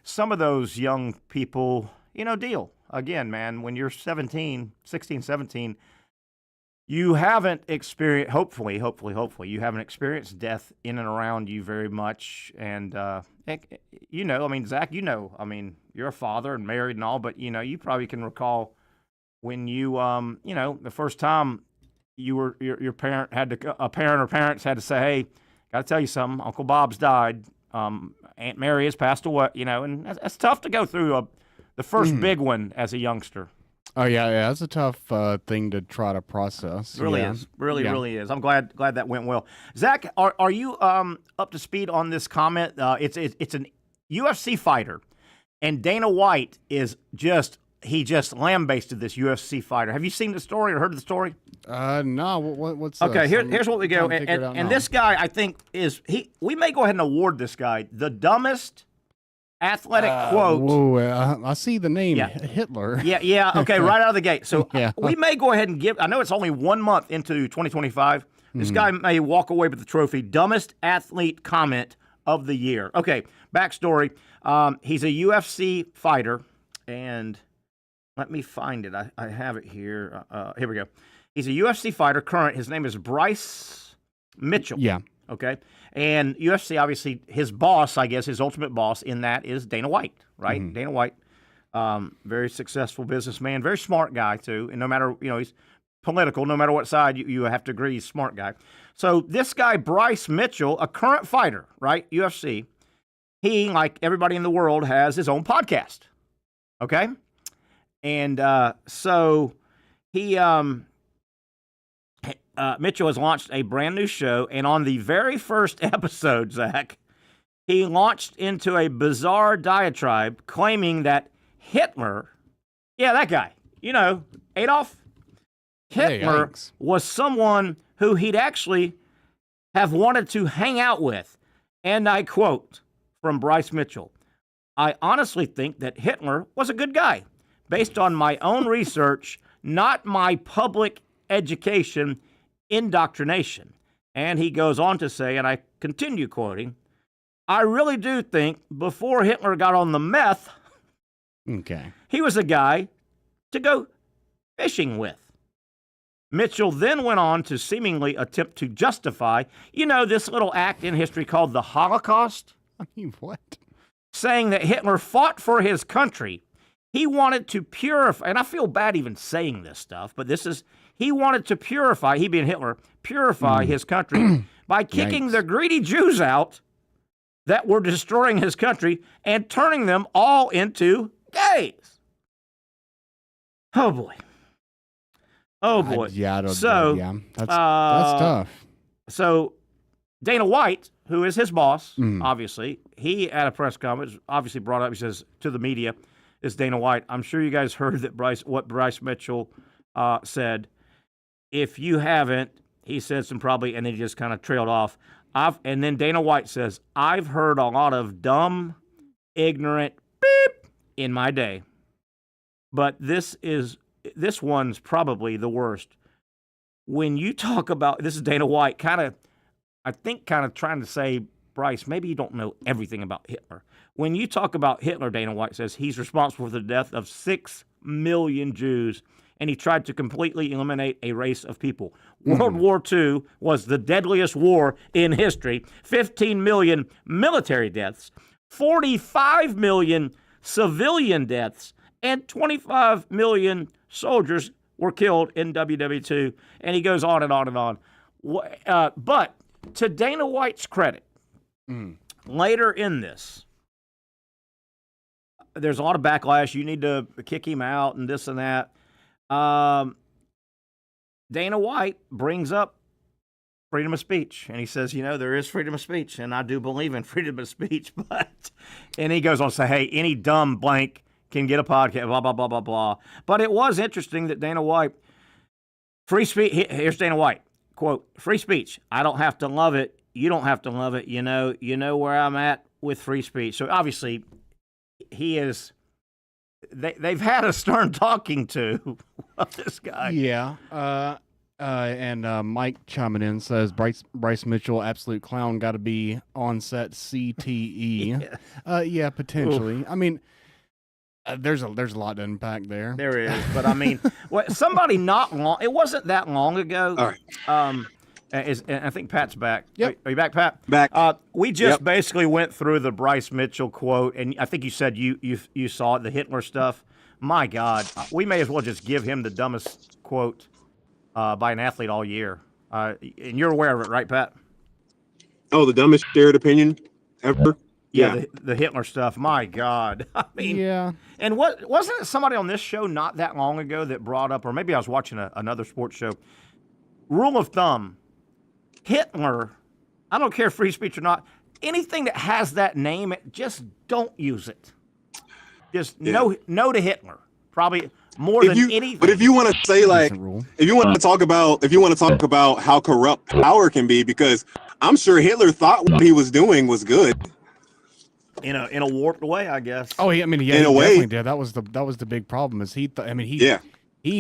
some of those young people, deal. Again, man, when you're 16, 17, you haven't experienced, hopefully, you haven't experienced death in and around you very much. And, Zach, you're a father and married and all, but, you probably can recall when you, the first time your parent or parents had to say, hey, got to tell you something, Uncle Bob's died, Aunt Mary has passed away, and that's tough to go through the first big one as a youngster. Oh yeah, it's a tough thing to try to process. It really is. Really is. I'm glad that went well. Zach, are you up to speed on this comment? It's UFC fighter, and Dana White is just lambasted this UFC fighter. Have you seen the story or heard the story? No. What's okay? this? Here's what we go. And this guy, I think, we may go ahead and award this guy the dumbest athletic quote. Whoa, I see the name Hitler. Yeah. Okay, right out of the gate. So we may go ahead and give. I know it's only 1 month into 2025. This guy may walk away with the trophy, dumbest athlete comment of the year. Okay, backstory. He's a UFC fighter, and let me find it. I have it here. Here we go. He's a UFC fighter, current. His name is Brix Mitchell. Yeah. Okay. And UFC, obviously, his boss, I guess, his ultimate boss in that is Dana White, right? Mm-hmm. Dana White, very successful businessman, very smart guy, too. And no matter, he's political, no matter what side you have to agree, he's a smart guy. So this guy, Brix Mitchell, a current fighter, right? UFC, he, like everybody in the world, has his own podcast. Okay? And so he, Mitchell has launched a brand new show, and on the very first episode, Zach, he launched into a bizarre diatribe claiming that Hitler, that guy, Adolf Hitler was someone who he'd actually have wanted to hang out with. And I quote from Brix Mitchell, "I honestly think that Hitler was a good guy, based on my own research, not my public education indoctrination." And he goes on to say, and I continue quoting, "I really do think before Hitler got on the meth, he was a guy to go fishing with." Mitchell then went on to seemingly attempt to justify, this little act in history called the Holocaust. I mean, what? Saying that Hitler fought for his country. He wanted to purify, and I feel bad even saying this stuff, but he wanted to purify, he being Hitler, his country by kicking the greedy Jews out that were destroying his country and turning them all into gays. Oh, boy. That's tough. So Dana White, who is his boss, obviously, he at a press conference obviously brought up, he says to the media, is Dana White. I'm sure you guys heard that what Brix Mitchell said. If you haven't, he said some probably, and then he just kind of trailed off. And then Dana White says, "I've heard a lot of dumb, ignorant beep in my day, but this one's probably the worst." When you talk about, this is Dana White, kind of trying to say, Brix, maybe you don't know everything about Hitler. When you talk about Hitler, Dana White says he's responsible for the death of 6 million Jews, and he tried to completely eliminate a race of people. World War II was the deadliest war in history. 15 million military deaths, 45 million civilian deaths, and 25 million soldiers were killed in WW2. And he goes on and on and on. But to Dana White's credit, later in this, there's a lot of backlash. You need to kick him out and this and that. Dana White brings up freedom of speech, and he says, there is freedom of speech, and I do believe in freedom of speech, and he goes on to say, hey, any dumb blank can get a podcast, blah, blah, blah, blah, blah. But it was interesting that Dana White, free speech, here's Dana White, quote, "Free speech, I don't have to love it, you don't have to love it, you know where I'm at with free speech." So obviously, he is, they've had a stern talking to of this guy. Yeah. And Mike chiming in says Brix Mitchell, absolute clown, got to be on set CTE. Yeah, potentially. Oof. I mean, there's a lot to unpack there. There is, but I mean, somebody not long. It wasn't that long ago. All right. I think Pat's back. Yep. Are you back, Pat? Back. We just basically went through the Brix Mitchell quote, and I think you said you saw it, the Hitler stuff. My God, we may as well just give him the dumbest quote by an athlete all year. And you're aware of it, right, Pat? Oh, the dumbest shared opinion ever? Yeah. The Hitler stuff. My God. I mean, yeah. And wasn't it somebody on this show not that long ago that brought up, or maybe I was watching another sports show, rule of thumb, Hitler, I don't care free speech or not, anything that has that name, just don't use it. Just no to Hitler. Probably more than anything. But if you want to say like, if you want to talk about how corrupt power can be, because I'm sure Hitler thought what he was doing was good. In a warped way, I guess. Oh, in a way, definitely did. That was the big problem. Is he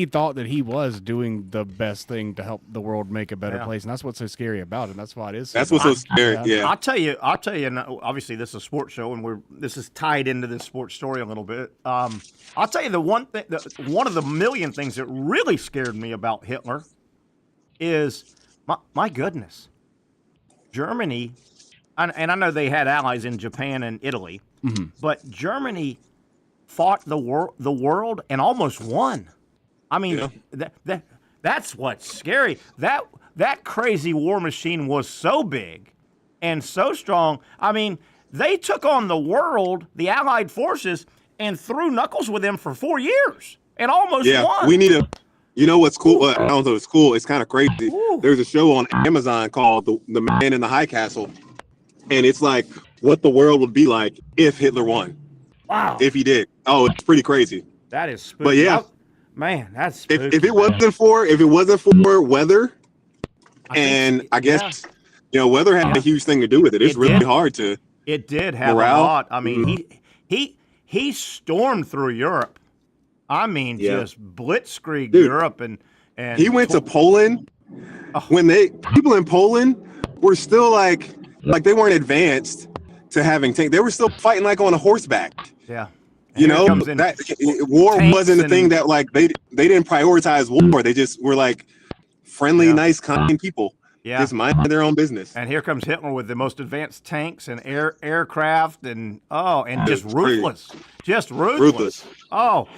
thought that he was doing the best thing to help the world make a better place, and that's what's so scary about it. That's why it is. That's what's so scary. Yeah. I'll tell you. Obviously, this is a sports show, and this is tied into this sports story a little bit. I'll tell you the one thing. One of the million things that really scared me about Hitler is my goodness, Germany. And I know they had allies in Japan and Italy, but Germany fought the world and almost won. I mean, that's what's scary. That crazy war machine was so big and so strong. I mean, they took on the world, the Allied forces, and threw knuckles with them for 4 years and almost won. We need a. You know what's cool? I don't know. It's cool. It's kind of crazy. Ooh. There's a show on Amazon called The Man in the High Castle. And it's like what the world would be like if Hitler won. Wow. If he did. Oh, it's pretty crazy. That is spooky. But yeah. Man, that's spooky. If it wasn't for weather, I guess weather had a huge thing to do with it. It's really hard to. It did have a lot. I mean, he stormed through Europe. I mean, just blitzkrieg Europe and he went to Poland. When people in Poland were still like they weren't advanced to having tanks. They were still fighting like on a horseback. Yeah. That war wasn't a thing that like they didn't prioritize war. They just were like friendly, nice, kind people. Yeah. Just minding their own business. And here comes Hitler with the most advanced tanks and aircraft and just ruthless. Crazy. Just ruthless. Oh,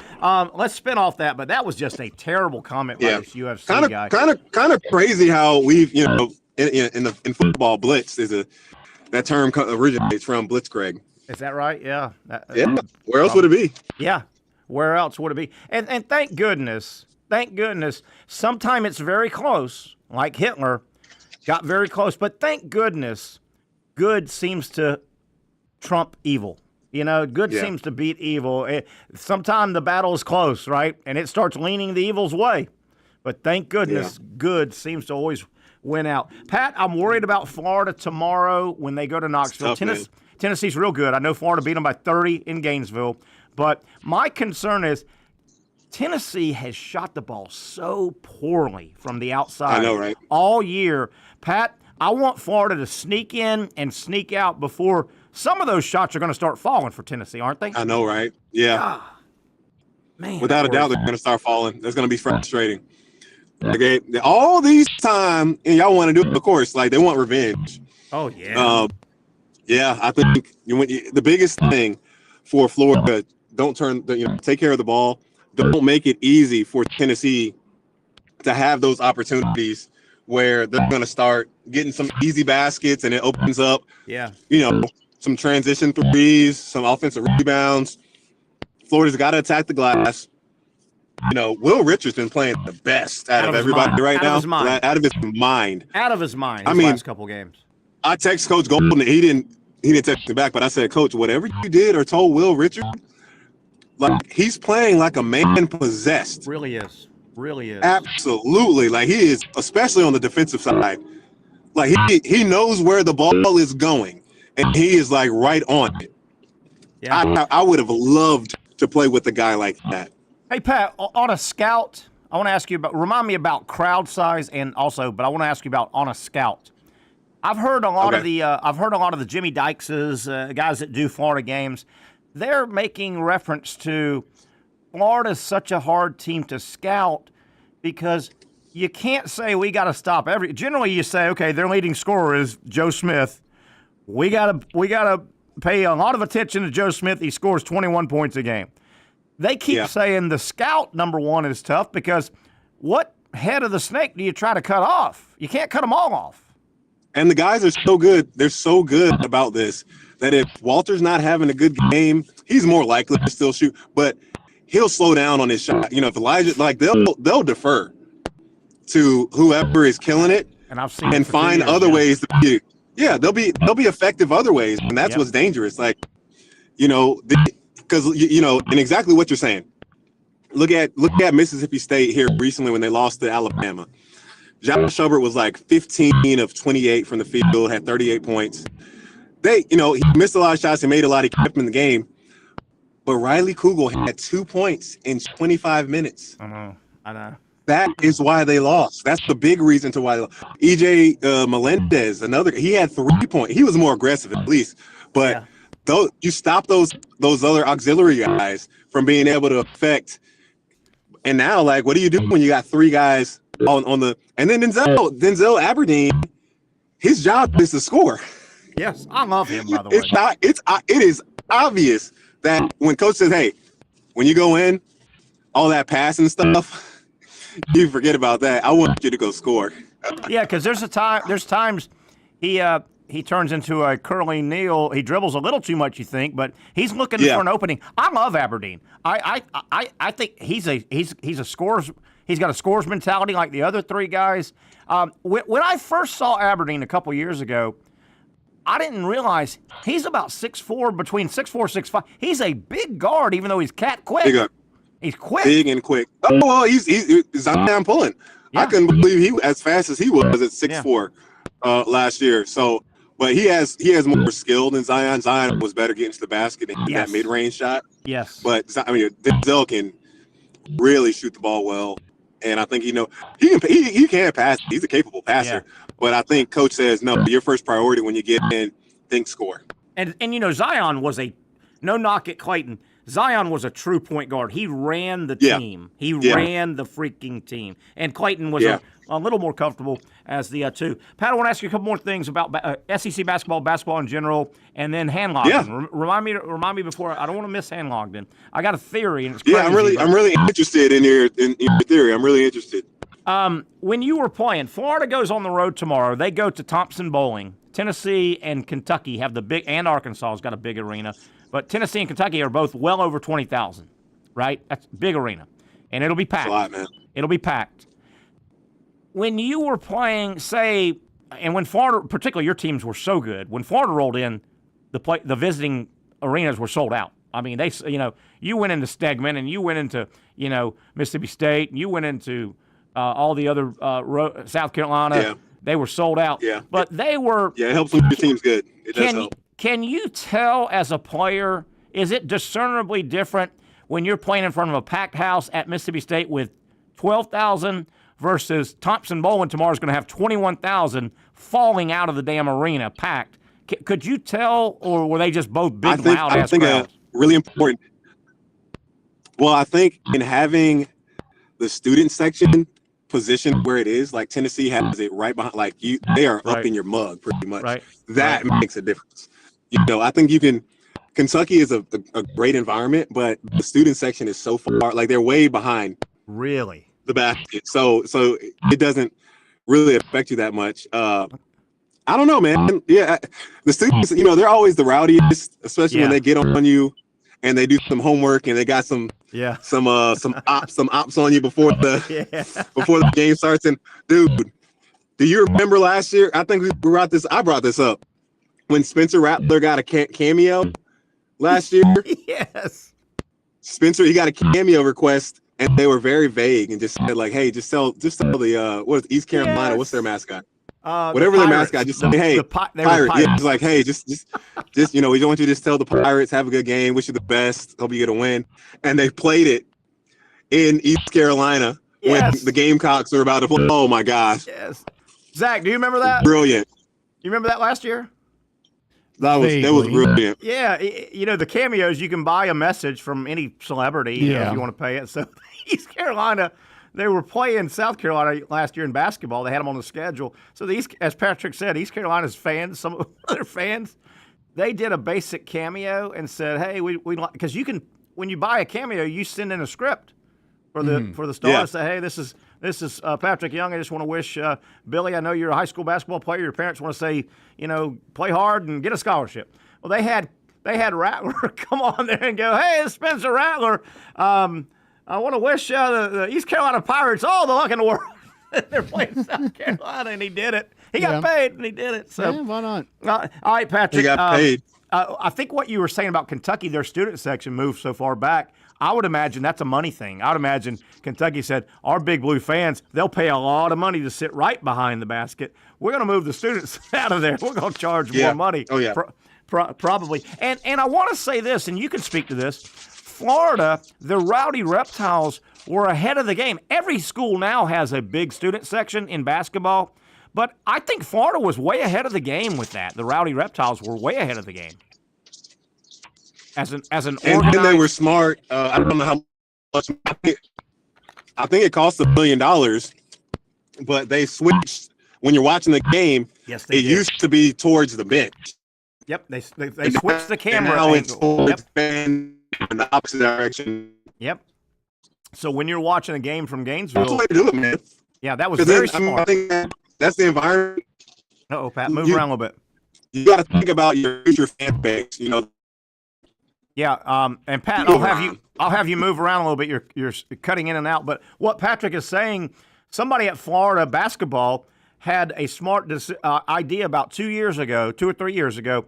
let's spin off that, but that was just a terrible comment by this UFC guy. Kind of crazy how we've, in football, blitz that term originates from blitzkrieg. Is that right? Yeah. Where else would it be? Yeah. Where else would it be? And thank goodness, sometime it's very close, like Hitler got very close, but thank goodness good seems to trump evil. Good seems to beat evil. Sometimes the battle is close, right? And it starts leaning the evil's way. But thank goodness good seems to always win out. Pat, I'm worried about Florida tomorrow when they go to Knoxville. Tennessee's real good. I know Florida beat them by 30 in Gainesville. But my concern is Tennessee has shot the ball so poorly from the outside. I know, right? All year. Pat, I want Florida to sneak in and sneak out before some of those shots are going to start falling for Tennessee, aren't they? I know, right? Yeah. Man, without a doubt, they're going to start falling. That's going to be frustrating. Okay, all these time, and y'all want to do it, of course, like they want revenge. Oh, yeah. I think the biggest thing for Florida, take care of the ball. Don't make it easy for Tennessee to have those opportunities where they're going to start getting some easy baskets and it opens up, some transition threes, some offensive rebounds. Florida's got to attack the glass. Will Richard's been playing the best out of everybody right now. Out of his mind. Out of his mind. Last couple games. I text Coach Golden. He didn't text me back, but I said, Coach, whatever you did or told Will Richard, like he's playing like a man possessed. Really is. Absolutely. Like he is, especially on the defensive side. Like he knows where the ball is going, and he is like right on it. Yeah. I would have loved to play with a guy like that. Hey Pat, on a scout, I want to ask you remind me about crowd size but I want to ask you about on a scout. I've heard a lot of the Jimmy Dykeses, guys that do Florida games. They're making reference to Florida's such a hard team to scout because you can't say we got to stop generally you say, okay, their leading scorer is Joe Smith. We got to pay a lot of attention to Joe Smith. He scores 21 points a game. They keep saying the scout number one is tough because what head of the snake do you try to cut off? You can't cut them all off. And the guys are so good. They're so good about this that if Walter's not having a good game, he's more likely to still shoot, but he'll slow down on his shot. If Elijah, like they'll defer to whoever is killing it and I've seen and find other ways to Yeah, they'll be effective other ways, and that's what's dangerous. Like, because and exactly what you're saying. Look at Mississippi State here recently when they lost to Alabama. Josh Hubbard was like 15 of 28 from the field, had 38 points. He missed a lot of shots and made a lot. He kept him in the game. But Riley Kugel had 2 points in 25 minutes. I know. That is why they lost. That's the big reason to why they lost. EJ Melendez, he had 3 points. He was more aggressive at least. But you stop those other auxiliary guys from being able to affect. And now, like, what do you do when you got 3 guys on the – and then Denzel Aberdeen, his job is to score. Yes, I love him, by the way. It is obvious that when coach says, hey, when you go in, all that passing stuff, you forget about that. I want you to go score. Yeah, because there's times he turns into a curling Neal. He dribbles a little too much, you think, but he's looking for an opening. I love Aberdeen. I think he's a scores. He's got a scores mentality like the other 3 guys. When I first saw Aberdeen a couple years ago, I didn't realize he's about 6'4", between 6'4", 6'5". He's a big guard, even though he's cat quick. He's quick. Big and quick. Oh, well, he's Zion pulling. Yeah. I couldn't believe he as fast as he was at 6'4" last year. So, but he has more skill than Zion. Zion was better getting to the basket and that mid-range shot. Yes. But Denzel can really shoot the ball well, and I think he can pass. He's a capable passer. Yeah. But I think coach says no. Your first priority when you get in, think score. And Zion was no knock at Clayton. Zion was a true point guard. He ran the team. He ran the freaking team. And Clayton was a little more comfortable as the 2. Pat, I want to ask you a couple more things about SEC basketball in general, and then hand logging. Yeah. Remind me before. I don't want to miss hand logging. I got a theory, and it's crazy. Yeah, I'm really interested in your theory. I'm really interested. When you were playing, Florida goes on the road tomorrow. They go to Thompson-Boling. Tennessee and Kentucky have and Arkansas has got a big arena. But Tennessee and Kentucky are both well over 20,000, right? That's a big arena. And it'll be packed. That's a lot, man. It'll be packed. When you were playing, say, and when Florida, particularly your teams were so good, when Florida rolled in, the visiting arenas were sold out. I mean, you went into Stegman and you went into, Mississippi State and you went into all the other South Carolina. Yeah. They were sold out. Yeah. But they were. Yeah, it helps when your team's good. It does help. Can you tell as a player, is it discernibly different when you're playing in front of a packed house at Mississippi State with 12,000 versus Thompson-Boling tomorrow is going to have 21,000 falling out of the damn arena packed? Could you tell, or were they just both big, loud-ass crowds? Really important. Well, I think in having the student section position where it is, like Tennessee has it right behind, like they are up in your mug pretty much. Right. That makes a difference. I think Kentucky is a great environment, but the student section is so far, like they're way behind. Really? The basket. So it doesn't really affect you that much. I don't know, man. Yeah, the students, they're always the rowdiest, especially when they get on you and they do some homework and they got some ops on you before the game starts. And dude, do you remember last year? I think I brought this up when Spencer Rattler got a cameo last year. Yes. Spencer, he got a cameo request and they were very vague and just said like, hey, just tell the what is East Carolina? What's their mascot? Whatever their mascot, just say, hey, Pirate. Yeah, just like, hey, just we don't want you to just tell the Pirates, have a good game, wish you the best, hope you get a win. And they played it in East Carolina when the Gamecocks were about to play. Oh my gosh. Yes. Zach, do you remember that? Brilliant. You remember that last year? That was brilliant. Yeah, the cameos, you can buy a message from any celebrity if you want to pay it. So East Carolina, they were playing South Carolina last year in basketball. They had them on the schedule. So as Patrick said, East Carolina's fans, some of their fans, they did a basic cameo and said, hey, we because you can, when you buy a cameo, you send in a script for the star to say, hey, this is Patrick Young. I just want to wish Billy, I know you're a high school basketball player. Your parents want to say, play hard and get a scholarship. Well, they had Rattler come on there and go, hey, it's Spencer Rattler. I want to wish the East Carolina Pirates all the luck in the world. They're playing South Carolina, and he did it. He got paid, and he did it. So Yeah, why not? All right, Patrick. He got paid. I think what you were saying about Kentucky, their student section moved so far back. I would imagine that's a money thing. I would imagine Kentucky said, our Big Blue fans, they'll pay a lot of money to sit right behind the basket. We're going to move the students out of there. We're going to charge more money. Oh, yeah. Probably. And I want to say this, and you can speak to this. Florida, the Rowdy Reptiles were ahead of the game. Every school now has a big student section in basketball, but I think Florida was way ahead of the game with that. The Rowdy Reptiles were way ahead of the game. As an organized... And they were smart. I don't know how much. I think it cost $1 million, but they switched. When you're watching the game, it used to be towards the bench. Yep, they switched the camera. And now it's angle. towards in the opposite direction. Yep. So when you're watching a game from Gainesville, that's the way to do it, man. Yeah, that was very smart. I think that's the environment. Uh-oh, Pat, move around a little bit. You got to think about your future fan base. Yeah, and Pat, I'll have you move around a little bit. You're cutting in and out. But what Patrick is saying, somebody at Florida basketball had a smart idea about 2 or 3 years ago.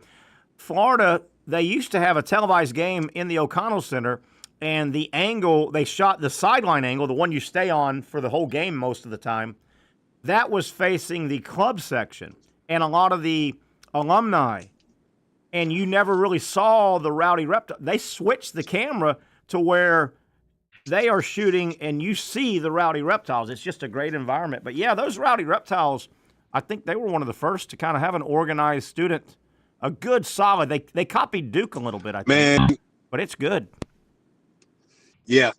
Florida, they used to have a televised game in the O'Connell Center, and the angle, they shot the sideline angle, the one you stay on for the whole game most of the time, that was facing the club section and a lot of the alumni. And you never really saw the Rowdy Reptiles. They switched the camera to where they are shooting and you see the Rowdy Reptiles. It's just a great environment. But, yeah, those Rowdy Reptiles, I think they were one of the first to kind of have an organized student, a good, solid. They copied Duke a little bit, I think. Man. But it's good. Yeah.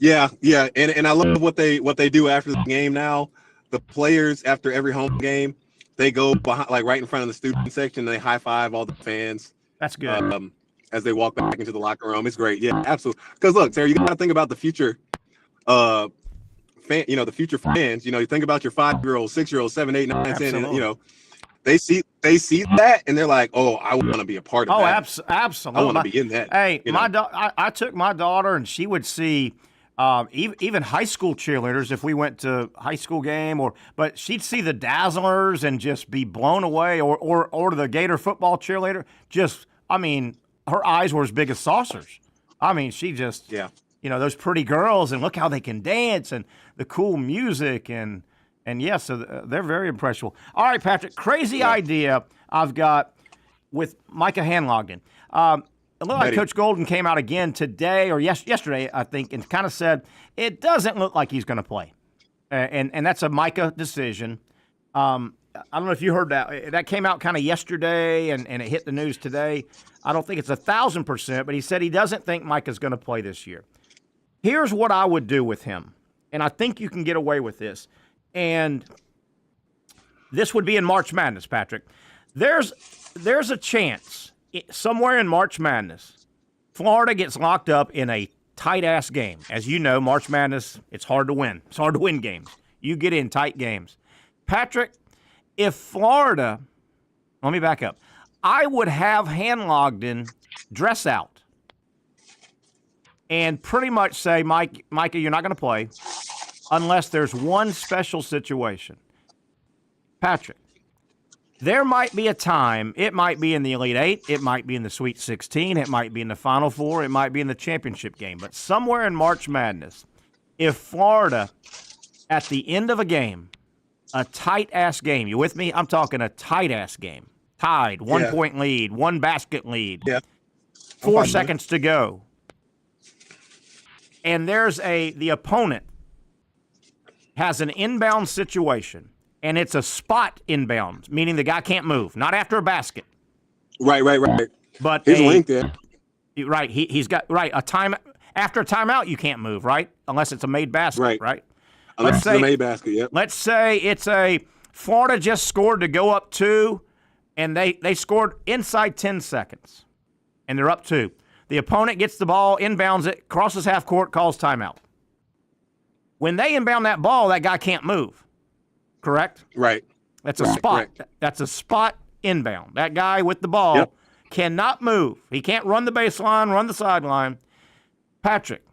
And I love what they do after the game now. The players, after every home game, they go behind, like right in front of the student section. And they high five all the fans. That's good. As they walk back into the locker room, it's great. Yeah, absolutely. Because look, Sarah, you got to think about the future. The future fans. You think about your 5-year-old, 6-year-old, 7, 8, 9, 10. And, they see that and they're like, oh, I want to be a part of that. Absolutely. I want to be in that. Hey, I took my daughter and she would see. Even high school cheerleaders, if we went to high school game, but she'd see the Dazzlers and just be blown away, or the Gator football cheerleader. Her eyes were as big as saucers. She just, those pretty girls, and look how they can dance, and the cool music, and so they're very impressionable. All right, Patrick, crazy idea I've got with Micah Hanlogden. It looked like Coach Golden came out again today or yesterday, I think, and kind of said it doesn't look like he's going to play. And that's a Micah decision. I don't know if you heard that. That came out kind of yesterday, and it hit the news today. I don't think it's 1,000%, but he said he doesn't think Micah's going to play this year. Here's what I would do with him, and I think you can get away with this. And this would be in March Madness, Patrick. There's a chance somewhere in March Madness, Florida gets locked up in a tight-ass game. As you know, March Madness, it's hard to win. It's hard to win games. You get in tight games. Patrick, if Florida, let me back up. I would have Hanlogden dress out and pretty much say, Micah, you're not going to play unless there's one special situation. Patrick, there might be a time, it might be in the Elite Eight, it might be in the Sweet 16, it might be in the Final Four, it might be in the championship game, but somewhere in March Madness, if Florida, at the end of a game, a tight-ass game, you with me? I'm talking a tight-ass game. Tied, 1 point lead, 1 basket lead, 4 seconds to go. And the opponent has an inbound situation. And it's a spot inbound, meaning the guy can't move, not after a basket. Right. But he's linked there. Right, he's got a time after a timeout. You can't move, right, unless it's a made basket, right? Unless it's a made basket. Yep. Let's say it's a Florida just scored to go up 2, and they scored inside 10 seconds, and they're up 2. The opponent gets the ball, inbounds it, crosses half court, calls timeout. When they inbound that ball, that guy can't move. Correct? Right. That's a spot. Correct. That's a spot inbound. That guy with the ball cannot move. He can't run the baseline, run the sideline. Patrick,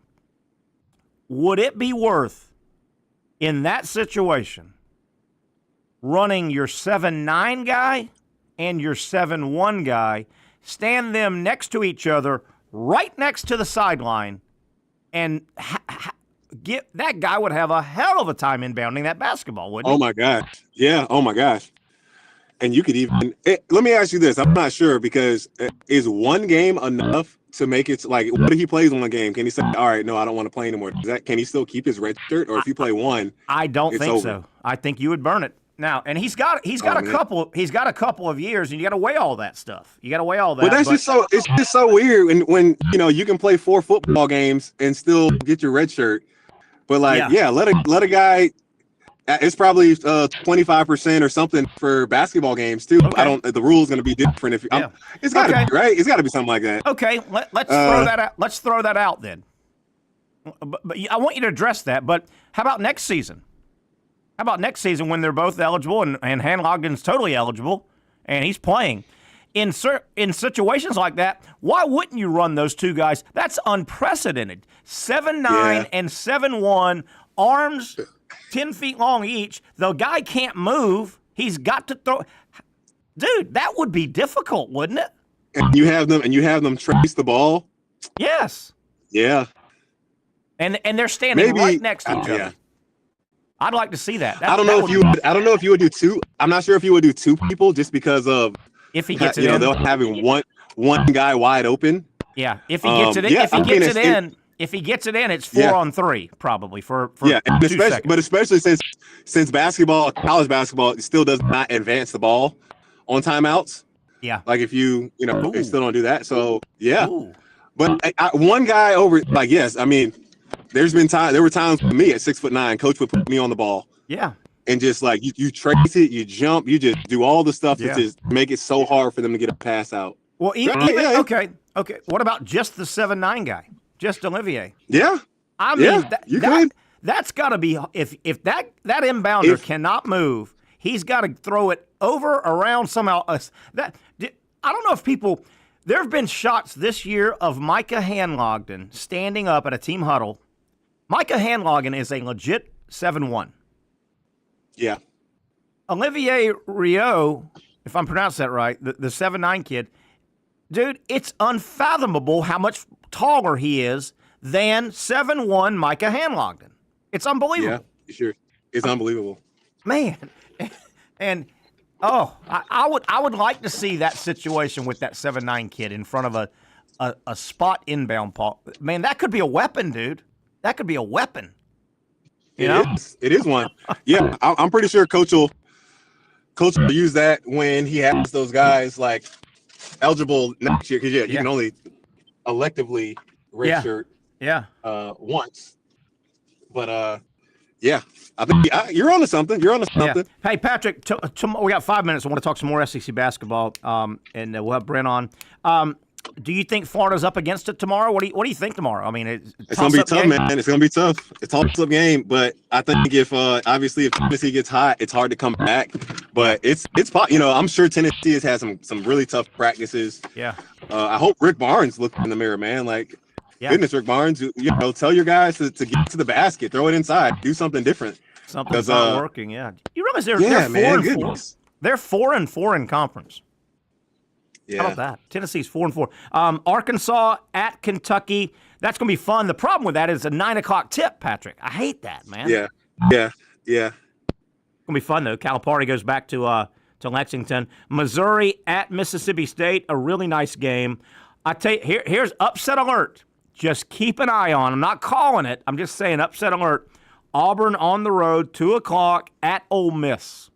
would it be worth, in that situation, running your 7-9 guy and your 7-1 guy, stand them next to each other, right next to the sideline, and that guy would have a hell of a time inbounding that basketball, wouldn't he? Oh, my gosh. Yeah, oh, my gosh. And you could even let me ask you this. I'm not sure, because is one game enough to make it like, what if he plays one game? Can he say, all right, no, I don't want to play anymore? Can he still keep his red shirt? Or if you play one, I don't think over. so. I think you would burn it. Now, and he's got a couple of years, and you got to weigh all that stuff. You got to weigh all that. But it's just so weird when you can play 4 football games and still get your red shirt. But let a guy. It's probably 25% or something for basketball games too. Okay. The rule's going to be different it's got to be, right? It's got to be something like that. Okay, let's throw that out. Let's throw that out then. But I want you to address that. But how about next season? How about next season when they're both eligible and Hanlogden's totally eligible and he's playing? In situations like that, why wouldn't you run those two guys? That's unprecedented. 7-9 and 7-1, arms 10 feet long each. The guy can't move. He's got to throw. Dude, that would be difficult, wouldn't it? And you have them trace the ball. Yes. Yeah. And they're standing right next to each other. Yeah. I'd like to see that. I don't know if you would do two. I'm not sure if you would do two people, just because of if he gets it in. They'll having one guy wide open. Yeah. If he gets it in, if he gets it in, it's 4-on-3 probably for 2 seconds. But especially since college basketball still does not advance the ball on timeouts. Yeah. Like if you still don't do that. So yeah. Ooh. But one guy over, like, yes, I mean, there were times for me at 6'9", coach would put me on the ball. Yeah. And just like you trace it, you jump, you just do all the stuff to just make it so hard for them to get a pass out. Well, okay. What about just the 7-9 guy? Just Olivier. Yeah. I mean, that's got to be if that inbounder cannot move, he's got to throw it over, around, somehow. I don't know if people. There have been shots this year of Micah Hanlogden standing up at a team huddle. Micah Hanlogden is a legit 7-1. Yeah. Olivier Rio, if I'm pronouncing that right, the 7-9 kid, dude, it's unfathomable how much taller he is than 7-1 Micah Hanlogden. It's unbelievable. Yeah, sure. It's unbelievable. Man. And I would like to see that situation with that 7-9 kid in front of a spot inbound, Paul. Man, that could be a weapon, dude. That could be a weapon. You know? It is one. Yeah, I'm pretty sure Coach will use that when he has those guys like eligible next year, because you can only electively redshirt once. But I think you're on to something. Yeah. Hey, Patrick, we got 5 minutes. I want to talk some more SEC basketball, and we'll have Brent on. Do you think Florida's up against it tomorrow? What do you think tomorrow? I mean, it's going to be tough, man. It's going to be tough. It's a toss-up game, but I think if Tennessee gets hot, it's hard to come back. But it's I'm sure Tennessee has had some really tough practices. Yeah. I hope Rick Barnes looked in the mirror, man. Like, goodness, Rick Barnes, tell your guys to get to the basket, throw it inside, do something different. Something's not working. Yeah. You realize they're 4-4. They're 4-4 in conference. Yeah. How about that? Tennessee's 4-4. Arkansas at Kentucky. That's going to be fun. The problem with that is a 9:00 tip, Patrick. I hate that, man. Yeah. It's going to be fun, though. Calipari goes back to Lexington. Missouri at Mississippi State. A really nice game. I tell you, here's upset alert. Just keep an eye on. I'm not calling it. I'm just saying upset alert. Auburn on the road, 2:00 at Ole Miss.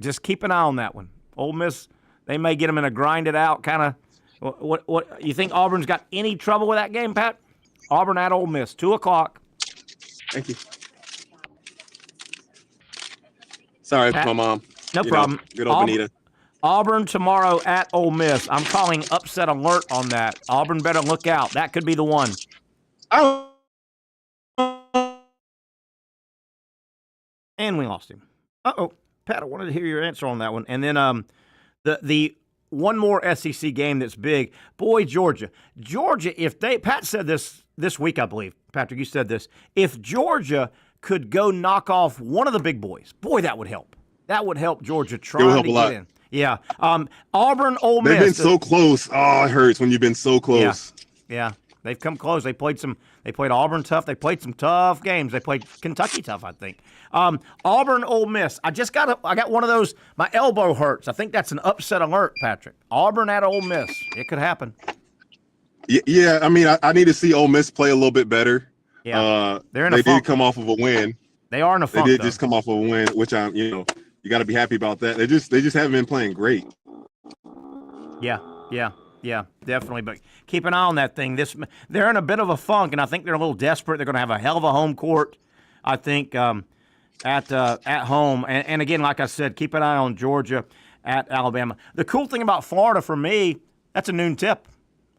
Just keep an eye on that one. Ole Miss. They may get them in a grinded out kind of. What you think Auburn's got any trouble with that game, Pat? Auburn at Ole Miss, 2:00. Thank you. Sorry, Pat, my mom. No problem. Good old Benita. Auburn tomorrow at Ole Miss. I'm calling upset alert on that. Auburn better look out. That could be the one. And we lost him. Uh-oh. Pat, I wanted to hear your answer on that one. And then the one more SEC game that's big. Boy, Georgia, if Pat said this week, I believe. Patrick, you said this. If Georgia could go knock off one of the big boys, boy, that would help. That would help Georgia try It would help to a lot. get in. Yeah. Auburn, Ole Miss. They've been so close. Oh, it hurts when you've been so close. Yeah. They've come close. They played Auburn tough. They played some tough games. They played Kentucky tough, I think. Auburn, Ole Miss. I got one of those. My elbow hurts. I think that's an upset alert, Patrick. Auburn at Ole Miss. It could happen. Yeah. I mean, I need to see Ole Miss play a little bit better. Yeah. They're in a They funk. did come off of a win. They are in a funk. They did though. just come off of a win, which you got to be happy about that. They just haven't been playing great. Yeah, definitely. But keep an eye on that thing. They're in a bit of a funk, and I think they're a little desperate. They're going to have a hell of a home court, I think, at home. And again, like I said, keep an eye on Georgia at Alabama. The cool thing about Florida for me, that's a noon tip.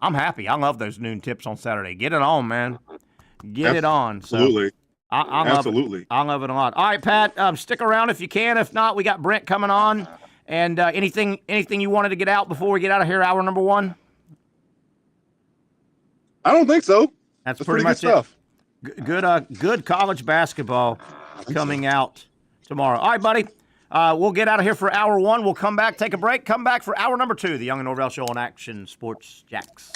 I'm happy. I love those noon tips on Saturday. Get it on, man. Get it on. So Absolutely. I Absolutely. I love it a lot. All right, Pat, stick around if you can. If not, we got Brent coming on. And anything you wanted to get out before we get out of here, hour number one? I don't think so. That's pretty much good stuff. Good college basketball coming out tomorrow. All right, buddy. We'll get out of here for hour one. We'll come back, take a break, come back for hour number two, the Young and Norvelle Show on Action Sports Jacks.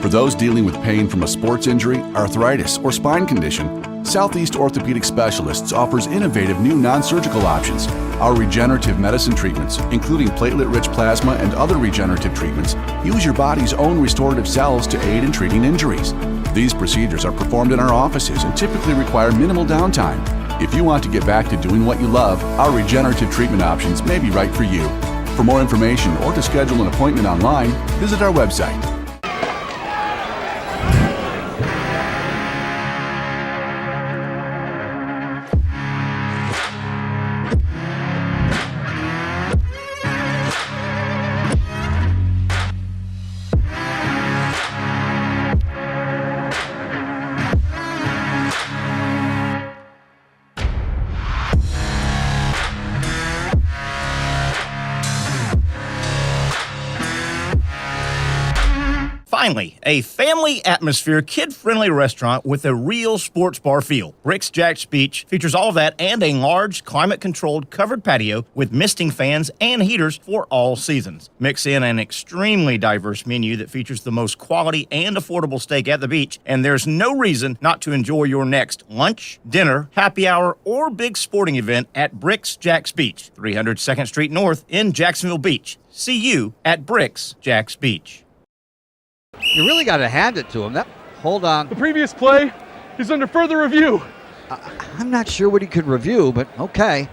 For those dealing with pain from a sports injury, arthritis, or spine condition, Southeast Orthopedic Specialists offers innovative new non-surgical options. Our regenerative medicine treatments, including platelet-rich plasma and other regenerative treatments, use your body's own restorative cells to aid in treating injuries. These procedures are performed in our offices and typically require minimal downtime. If you want to get back to doing what you love, our regenerative treatment options may be right for you. For more information or to schedule an appointment online, visit our website. Finally, a family atmosphere, kid-friendly restaurant with a real sports bar feel. Brix Jack's Beach features all of that and a large, climate-controlled covered patio with misting fans and heaters for all seasons. Mix in an extremely diverse menu that features the most quality and affordable steak at the beach, and there's no reason not to enjoy your next lunch, dinner, happy hour, or big sporting event at Brix Jack's Beach, 300 2nd Street North in Jacksonville Beach. See you at Brix Jack's Beach. You really got to hand it to him. Hold on. The previous play is under further review. I'm not sure what he could review, but okay.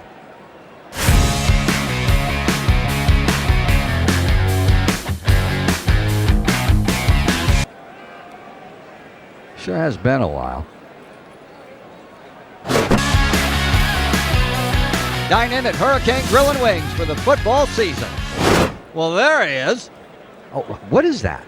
Sure has been a while. Dine in at Hurricane Grill and Wings for the football season. Well, there he is. Oh, what is that?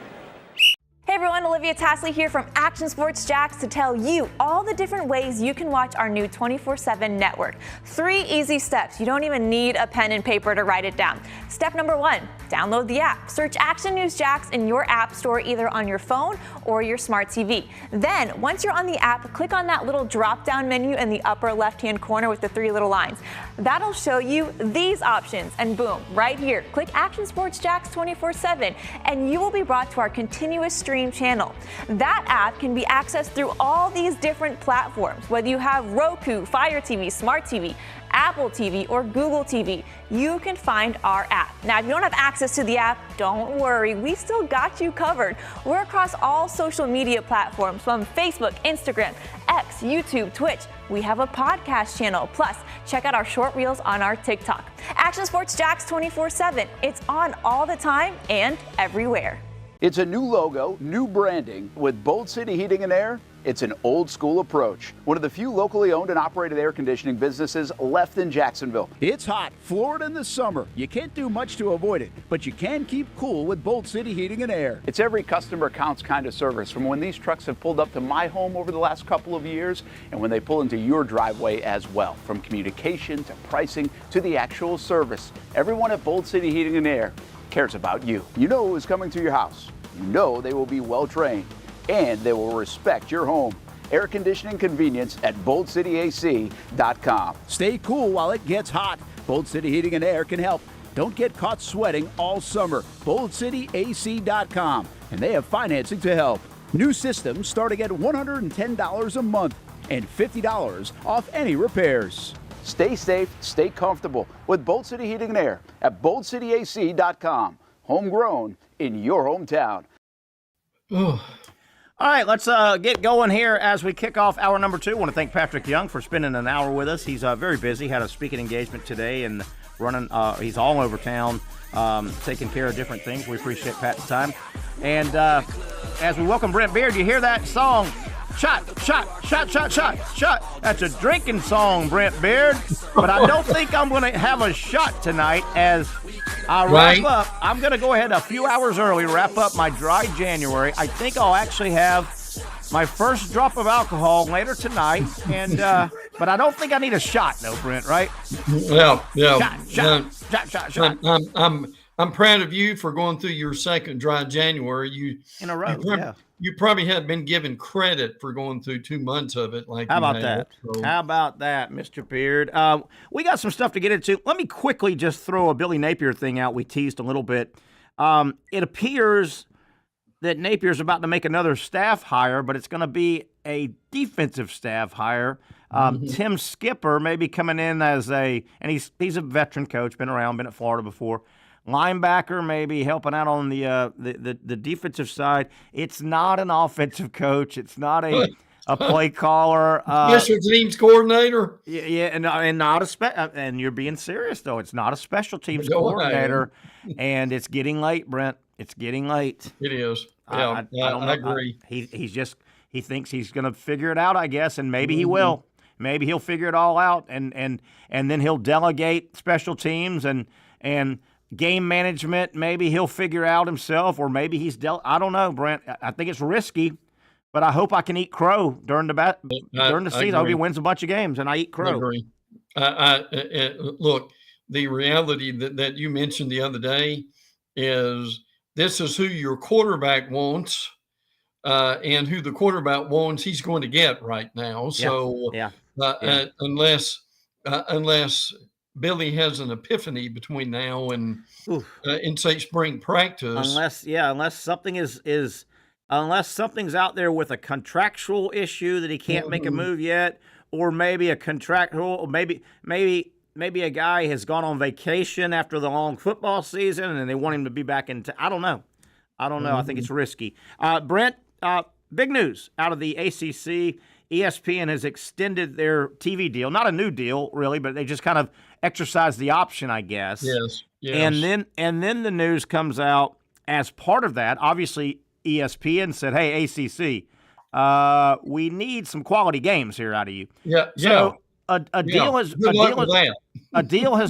Hey everyone, Olivia Tasley here from Action Sports Jacks to tell you all the different ways you can watch our new 24/7 network. 3 easy steps. You don't even need a pen and paper to write it down. Step number 1, download the app. Search Action News Jacks in your app store either on your phone or your smart TV. Then, once you're on the app, click on that little drop-down menu in the upper left-hand corner with the 3 little lines. That'll show you these options, and boom, right here, click Action Sports Jacks 24/7, and you will be brought to our continuous stream channel. That app can be accessed through all these different platforms. Whether you have Roku, Fire TV, Smart TV, Apple TV, or Google TV, you can find our app. Now, if you don't have access to the app, don't worry, we still got you covered. We're across all social media platforms from Facebook, Instagram, X, YouTube, Twitch. We have a podcast channel. Plus, check out our short reels on our TikTok. Action Sports Jacks 24/7. It's on all the time and everywhere. It's a new logo, new branding. With Bold City Heating and Air, it's an old school approach. One of the few locally owned and operated air conditioning businesses left in Jacksonville. It's hot, Florida in the summer. You can't do much to avoid it, but you can keep cool with Bold City Heating and Air. It's every customer counts kind of service, from when these trucks have pulled up to my home over the last couple of years and when they pull into your driveway as well. From communication to pricing to the actual service, everyone at Bold City Heating and Air cares about you. You know who is coming to your house. You know they will be well trained and they will respect your home. Air conditioning convenience at boldcityac.com. Stay cool while it gets hot. Bold City Heating and Air can help. Don't get caught sweating all summer. BoldCityAC.com, and they have financing to help. New systems starting at $110 a month and $50 off any repairs. Stay safe, stay comfortable with Bold City Heating and Air at BoldCityAC.com. Homegrown in your hometown. All right, let's get going here as we kick off hour number 2. I want to thank Patrick Young for spending an hour with us. He's very busy, had a speaking engagement today, and running. He's all over town, taking care of different things. We appreciate Pat's time. And as we welcome Brent Beard, you hear that song, shot, shot, shot, shot, shot, shot. That's a drinking song, Brent Beard. But I don't think I'm going to have a shot tonight as I wrap up. I'm going to go ahead a few hours early, wrap up my dry January. I think I'll actually have my first drop of alcohol later tonight, and but I don't think I need a shot, though, Brent. Right? Yeah. Shot. I'm proud of you for going through your second dry January. In a row. You probably haven't been given credit for going through 2 months of it. How about that? So. How about that, Mr. Beard? We got some stuff to get into. Let me quickly just throw a Billy Napier thing out. We teased a little bit. It appears that Napier's about to make another staff hire, but it's going to be a defensive staff hire. Tim Skipper may be coming in as and he's a veteran coach, been around, been at Florida before. Linebacker maybe helping out on the defensive side. It's not an offensive coach. It's not a play caller. Special teams coordinator. Yeah, and not and you're being serious though. It's not a special teams coordinator, and it's getting late, Brent. It's getting late. It is. Yeah, I agree. He thinks he's going to figure it out, I guess, and maybe he will. Maybe he'll figure it all out, and then he'll delegate special teams and game management. Maybe he'll figure out himself, or maybe I don't know, Brent. I think it's risky, but I hope I can eat crow during the season. I hope he wins a bunch of games, and I eat crow. I agree. Look, the reality that you mentioned the other day is this is who your quarterback wants, and who the quarterback wants, he's going to get right now. So unless Billy has an epiphany between now and in say spring practice. Unless something unless something's out there with a contractual issue that he can't make a move yet, or maybe a contractual, maybe a guy has gone on vacation after the long football season and they want him to be back in. I don't know. I think it's risky. Brent, big news out of the ACC. ESPN has extended their TV deal. Not a new deal, really, but they just kind of exercised the option, I guess. Yes. And then the news comes out as part of that. Obviously, ESPN said, "Hey, ACC, we need some quality games here out of you." Yeah. So a deal has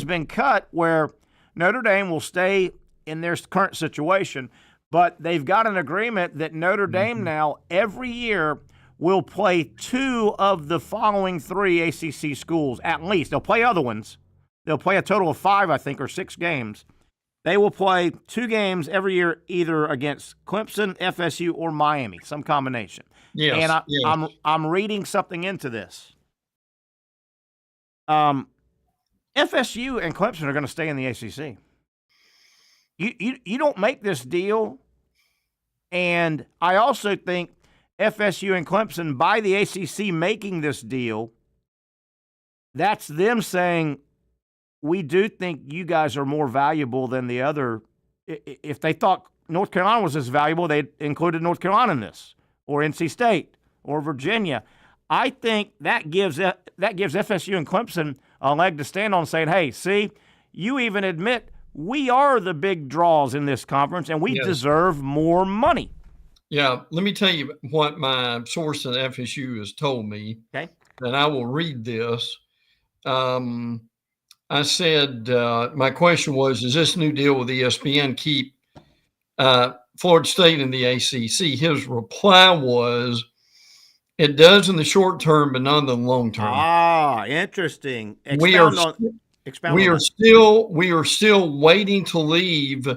been cut where Notre Dame will stay in their current situation, but they've got an agreement that Notre Dame now every year will play 2 of the following 3 ACC schools at least. They'll play other ones. They'll play a total of 5, I think, or 6 games. They will play 2 games every year, either against Clemson, FSU, or Miami, some combination. Yes, and I'm reading something into this. FSU and Clemson are going to stay in the ACC. You don't make this deal, and I also think FSU and Clemson, by the ACC making this deal, that's them saying, we do think you guys are more valuable than the other. If they thought North Carolina was as valuable, they included North Carolina in this, or NC State, or Virginia. I think that gives FSU and Clemson a leg to stand on, saying, hey, see, you even admit we are the big draws in this conference, and we deserve more money. Yeah, let me tell you what my source at FSU has told me. Okay. And I will read this. I said, my question was, does this new deal with ESPN keep Florida State in the ACC? His reply was, it does in the short term, but not in the long term. Ah, interesting. We are still waiting to leave,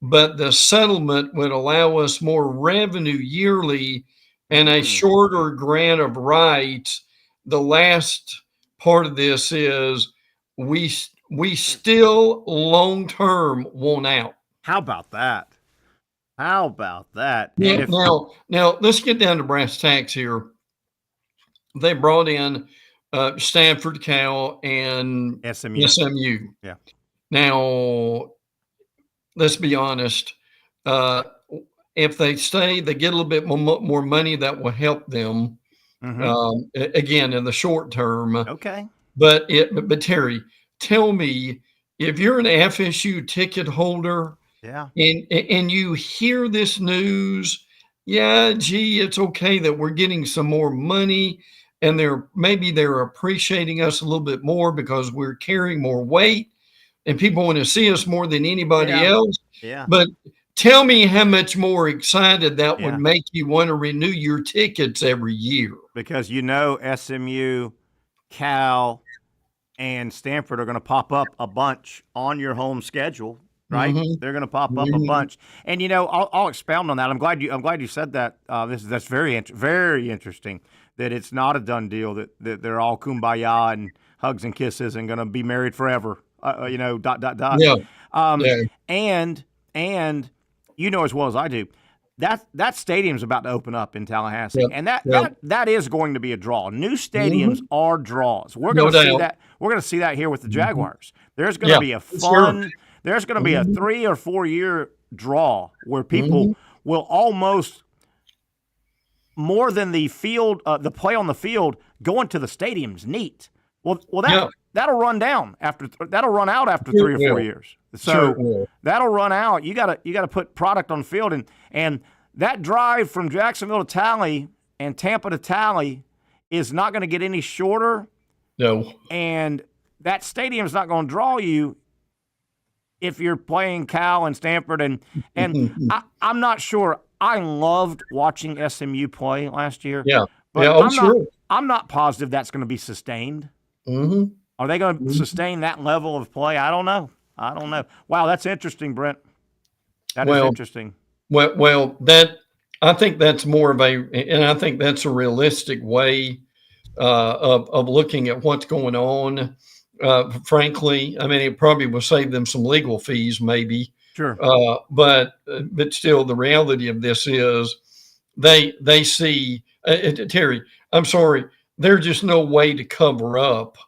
but the settlement would allow us more revenue yearly and a shorter grant of rights. The last part of this is we we still long-term want out. How about that? How about that? Yeah, now let's get down to brass tacks here. They brought in Stanford, Cal, and SMU. Yeah. Now, let's be honest. If they stay, they get a little bit more money. That will help them. Again, in the short term. Okay. But Terry, tell me, if you're an FSU ticket holder, and you hear this news, gee, it's okay that we're getting some more money, and they're appreciating us a little bit more because we're carrying more weight, and people want to see us more than anybody else. Yeah. But tell me how much more excited that would make you want to renew your tickets every year. Because SMU, Cal, and Stanford are going to pop up a bunch on your home schedule, right? They're going to pop up a bunch, and I'll expound on that. I'm glad you said that. That's very interesting. That it's not a done deal. That they're all kumbaya and hugs and kisses and going to be married forever. ... Yeah. And as well as I do, that stadium's about to open up in Tallahassee, and that is going to be a draw. New stadiums are draws. We're going to see that. We're going to see that here with the Jaguars. There's going to be a fun. There's going to be a 3 or 4 year draw where people will almost more than the field, the play on the field, going to the stadium's neat. That'll run out after 3 or 4 years. So that'll run out. You gotta put product on the field, and that drive from Jacksonville to Tally and Tampa to Tally is not going to get any shorter. No. And that stadium's not going to draw you if you're playing Cal and Stanford, and I'm not sure. I loved watching SMU play last year. Yeah. But I'm not positive that's going to be sustained. Are they going to sustain that level of play? I don't know. Wow, that's interesting, Brent. That is interesting. Well, I think that's more of and I think that's a realistic way of looking at what's going on. Frankly, I mean, it probably will save them some legal fees, maybe. Sure. But still, the reality of this is they see Terry. I'm sorry, there's just no way to cover up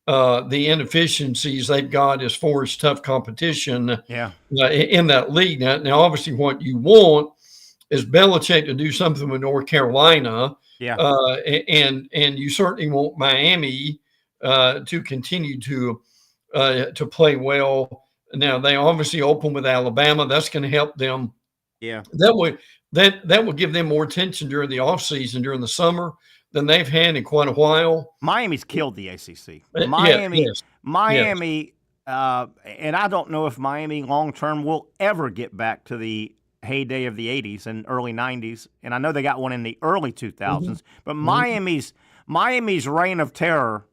the inefficiencies they've got as far as tough competition in that league. Now, obviously, what you want is Belichick to do something with North Carolina, and you certainly want Miami to continue to play well. Now, they obviously open with Alabama. That's going to help them. Yeah, that will give them more attention during the offseason, during the summer, than they've had in quite a while. Miami's killed the ACC. Miami, and I don't know if Miami long-term will ever get back to the heyday of the 80s and early 90s. And I know they got one in the early 2000s. But Miami's reign of terror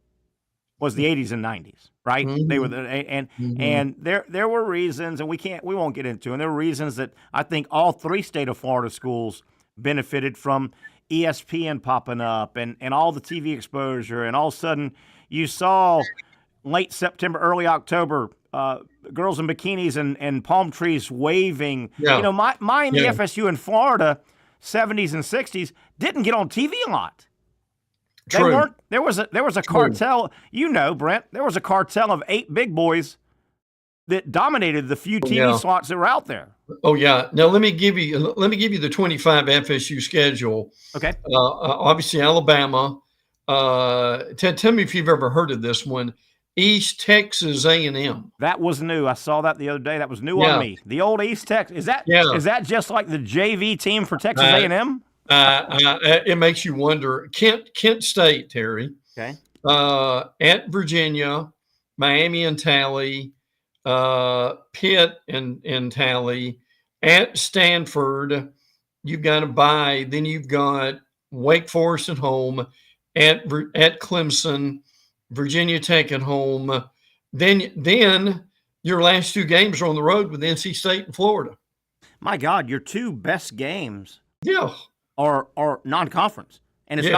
was the 80s and 90s, right? They were and there were reasons, and we won't get into, and there were reasons that I think all 3 state of Florida schools benefited from ESPN popping up and all the TV exposure, and all of a sudden you saw late September, early October, girls in bikinis and palm trees waving. Miami, FSU, and Florida, 70s and 60s, didn't get on TV a lot. They weren't. There was a cartel. Brent. There was a cartel of 8 big boys that dominated the few TV slots that were out there. Oh yeah. Now let me give you the 25 FSU schedule. Okay. Obviously Alabama. Tell me if you've ever heard of this one. East Texas A&M. That was new. I saw that the other day. That was new on me. The old East Texas. Is that just like the JV team for Texas A&M? It makes you wonder. Kent State, Terry. Okay. At Virginia, Miami and Tally, Pitt and Tally, at Stanford, you've got a bye. Then you've got Wake Forest at home, at Clemson, Virginia Tech at home. Then your last 2 games are on the road with NC State and Florida. My God, your 2 best games. Yeah. Are non-conference, and it's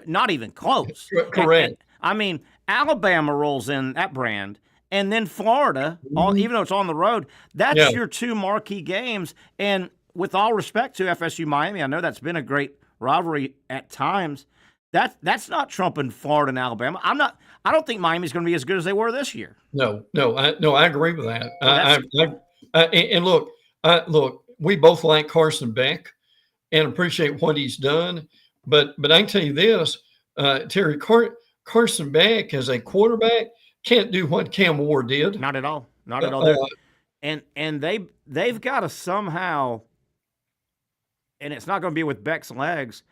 not even close. Correct. I mean, Alabama rolls in that brand, and then Florida, even though it's on the road. That's your two marquee games. And with all respect to FSU Miami, I know that's been a great rivalry at times. That's not trumping Florida and Alabama. I don't think Miami's going to be as good as they were this year. No, I agree with that. And look, we both like Carson Beck and appreciate what he's done. But I can tell you this, Terry, Carson Beck as a quarterback can't do what Cam Ward did. Not at all. Not at all. And they've got to somehow, and it's not going to be with Beck's legs.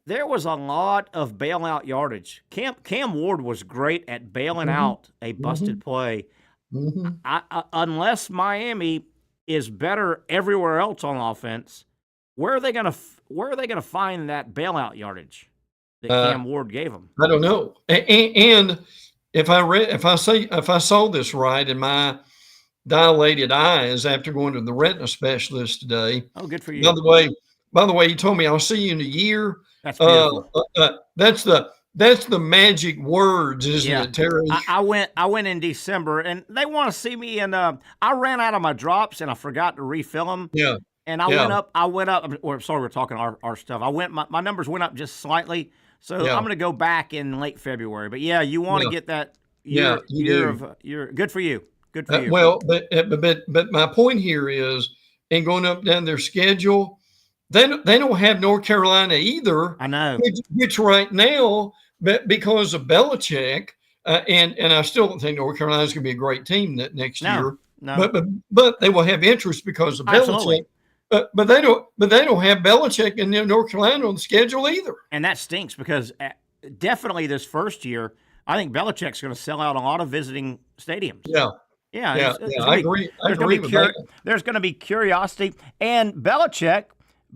There was a lot of bailout yardage. Cam Ward was great at bailing out a busted play. Unless Miami is better everywhere else on offense, where are they going to find that bailout yardage that Cam Ward gave them? I don't know. And if I saw this right in my dilated eyes after going to the retina specialist today. Oh, good for you. By the way, he told me I'll see you in a year. That's beautiful. That's the magic words, isn't it, Terry? I went in December, and they want to see me. And I ran out of my drops, and I forgot to refill them. Yeah. And I went up. Or sorry, we're talking our stuff. My numbers went up just slightly, so I'm going to go back in late February. But yeah, you want to get that year of good for you. Good for you. Well, but my point here is, in going up and down their schedule, they don't have North Carolina either. I know. Which right now, because of Belichick, and I still don't think North Carolina is going to be a great team next year. No. But they will have interest because of Belichick. But they don't have Belichick and North Carolina on the schedule either. And that stinks because definitely this first year, I think Belichick's going to sell out a lot of visiting stadiums. Yeah, I agree. With that. There's going to be curiosity, and Belichick,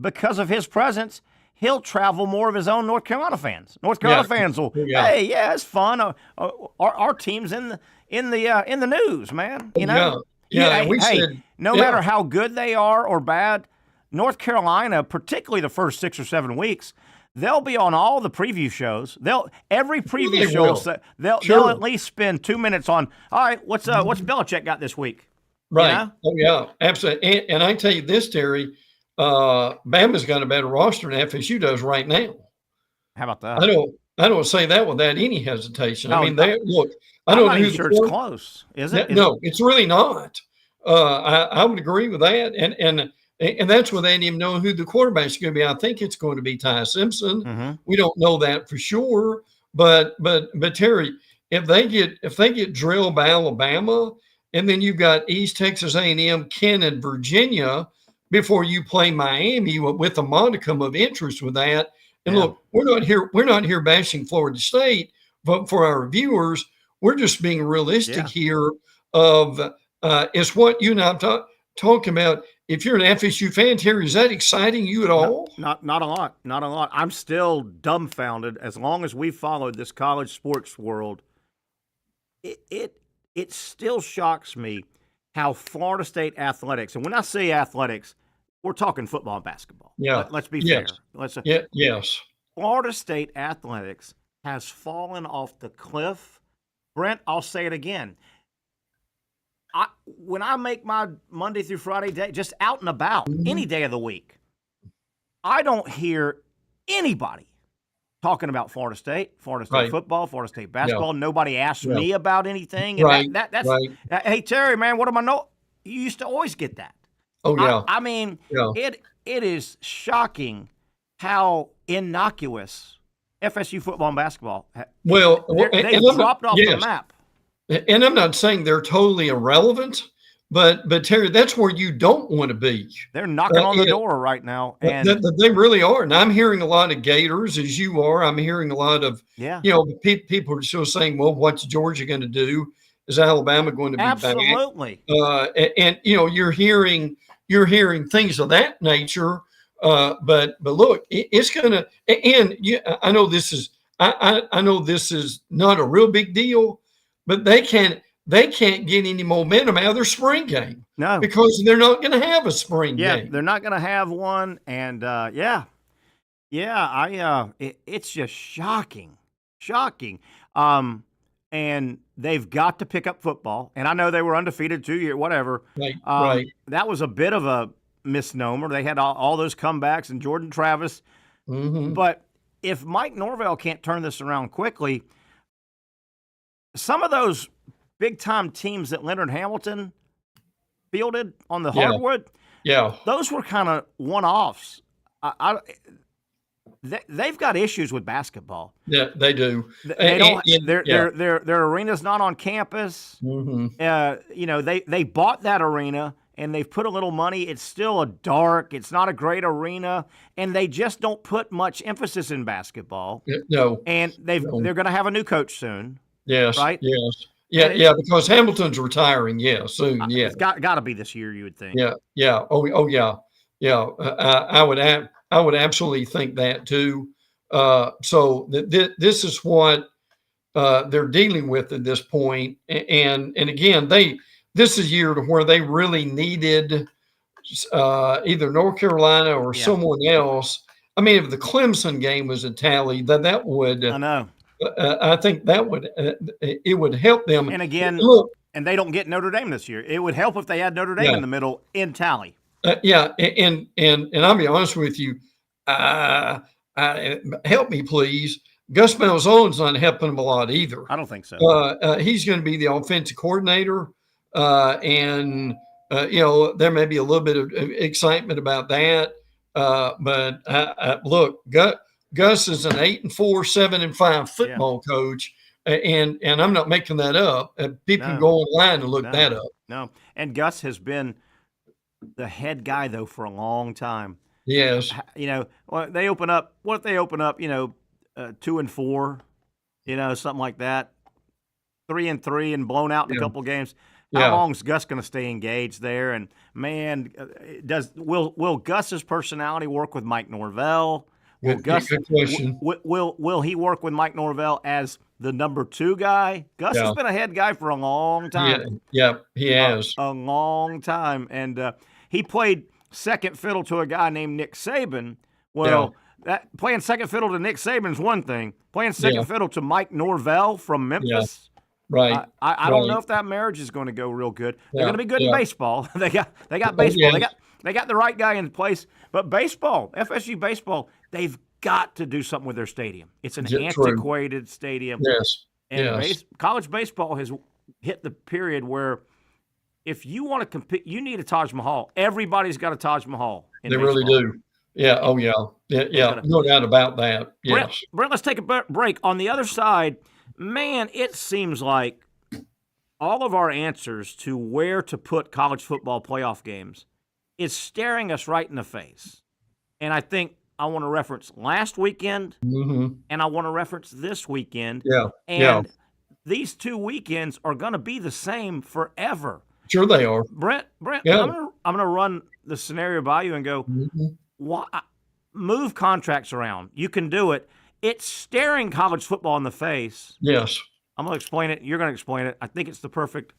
because of his presence, he'll travel more of his own North Carolina fans. North Carolina fans will, hey, it's fun. Our team's in the news, man. You know. No matter how good they are or bad, North Carolina, particularly the first 6 or 7 weeks, they'll be on all the preview shows. Every preview show, they'll at least spend 2 minutes on. All right, what's Belichick got this week? Right. You know? Oh yeah, absolutely. And I can tell you this, Terry, Bama's got a better roster than FSU does right now. How about that? I don't say that without any hesitation. No, I mean, look. I'm not even sure it's close, is it? No, it's really not. I would agree with that, and that's without even knowing who the quarterback's going to be. I think it's going to be Ty Simpson. Mm-hmm. We don't know that for sure, but Terry, if they get drilled by Alabama, and then you've got East Texas A&M, Kent, and Virginia before you play Miami with a modicum of interest with that. And look, we're not here bashing Florida State, but for our viewers, we're just being realistic here of is what you and I am talking about. If you're an FSU fan, Terry, is that exciting you at all? Not a lot. Not a lot. I'm still dumbfounded. As long as we followed this college sports world, it still shocks me how Florida State athletics, and when I say athletics, we're talking football and basketball. Yeah. Let's be fair. Yes. Florida State athletics has fallen off the cliff. Brent, I'll say it again. When I make my Monday through Friday day, just out and about, any day of the week, I don't hear anybody talking about Florida State football, Florida State basketball. Yeah. Nobody asks me about anything. And that's hey, Terry, man, what am I know? You used to always get that. Oh, yeah. I mean, it is shocking how innocuous FSU football and basketball. They've dropped off the map. And I'm not saying they're totally irrelevant, but Terry, that's where you don't want to be. They're knocking on the door right now, and they really are. And I'm hearing a lot of Gators, as you are. I'm hearing a lot of people are still saying, "Well, what's Georgia going to do? Is Alabama going to be absolutely?" And you're hearing things of that nature. But look, it's going to. And I know this is. I know this is not a real big deal. But they can't get any momentum out of their spring game. No. Because they're not going to have a spring game. Yeah, they're not going to have one. And, it's just shocking. and they've got to pick up football. And I know they were undefeated 2 years, whatever. Right. That was a bit of a misnomer. They had all those comebacks and Jordan Travis. Mm-hmm. But if Mike Norvelle can't turn this around quickly, some of those big-time teams that Leonard Hamilton fielded on the hardwood, those were kind of one-offs. They've got issues with basketball. Yeah, they do. Their arena's not on campus. Mm-hmm. They bought that arena and they've put a little money. It's still it's not a great arena, and they just don't put much emphasis in basketball. No. And they're going to have a new coach soon. Yes. Right. Yes. Yeah. Because Hamilton's retiring. Yeah. Soon. Yeah. It's got to be this year, you would think. Yeah. Yeah. Oh yeah. Yeah. I would absolutely think that too. So this is what they're dealing with at this point. And again, this is a year to where they really needed either North Carolina or someone else. I mean, if the Clemson game was a tally, that would. I know. I think that would it would help them. And again, and they don't get Notre Dame this year. It would help if they had Notre Dame in the middle in tally. And I'll be honest with you. Help me, please. Gus Malzahn's not helping them a lot either. I don't think so. He's going to be the offensive coordinator, and there may be a little bit of excitement about that. But look, Gus is an 8-4, 7-5 football coach, and I'm not making that up. People can go online and look that up. No, and Gus has been the head guy though for a long time. Yes. They open up. What if they open up? 2-4, something like that. 3-3 and blown out in a couple games. How long is Gus going to stay engaged there? And man, will Gus's personality work with Mike Norvelle? Good question. Will he work with Mike Norvelle as the number 2 guy? Gus has been a head guy for a long time. Yeah, he has a long time, and he played second fiddle to a guy named Nick Saban. Well, that playing second fiddle to Nick Saban is one thing. Playing second fiddle to Mike Norvelle from Memphis, right? I don't know if that marriage is going to go real good. They're going to be good in baseball. They got baseball. They got the right guy in place. But baseball, FSU baseball, they've got to do something with their stadium. It's an antiquated stadium. Yes. And college baseball has hit the period where if you want to compete, you need a Taj Mahal. Everybody's got a Taj Mahal. They really do. Yeah. Oh, yeah. Yeah. No doubt about that. Yes. Brent, let's take a break. On the other side, man, it seems like all of our answers to where to put college football playoff games is staring us right in the face. And I think I want to reference last weekend, and I want to reference this weekend. Yeah. And these 2 weekends are going to be the same forever. Sure they are. Brent, I'm going to run the scenario by you and go, move contracts around. You can do it. It's staring college football in the face. Yes. I'm going to explain it. You're going to explain it. I think it's the perfect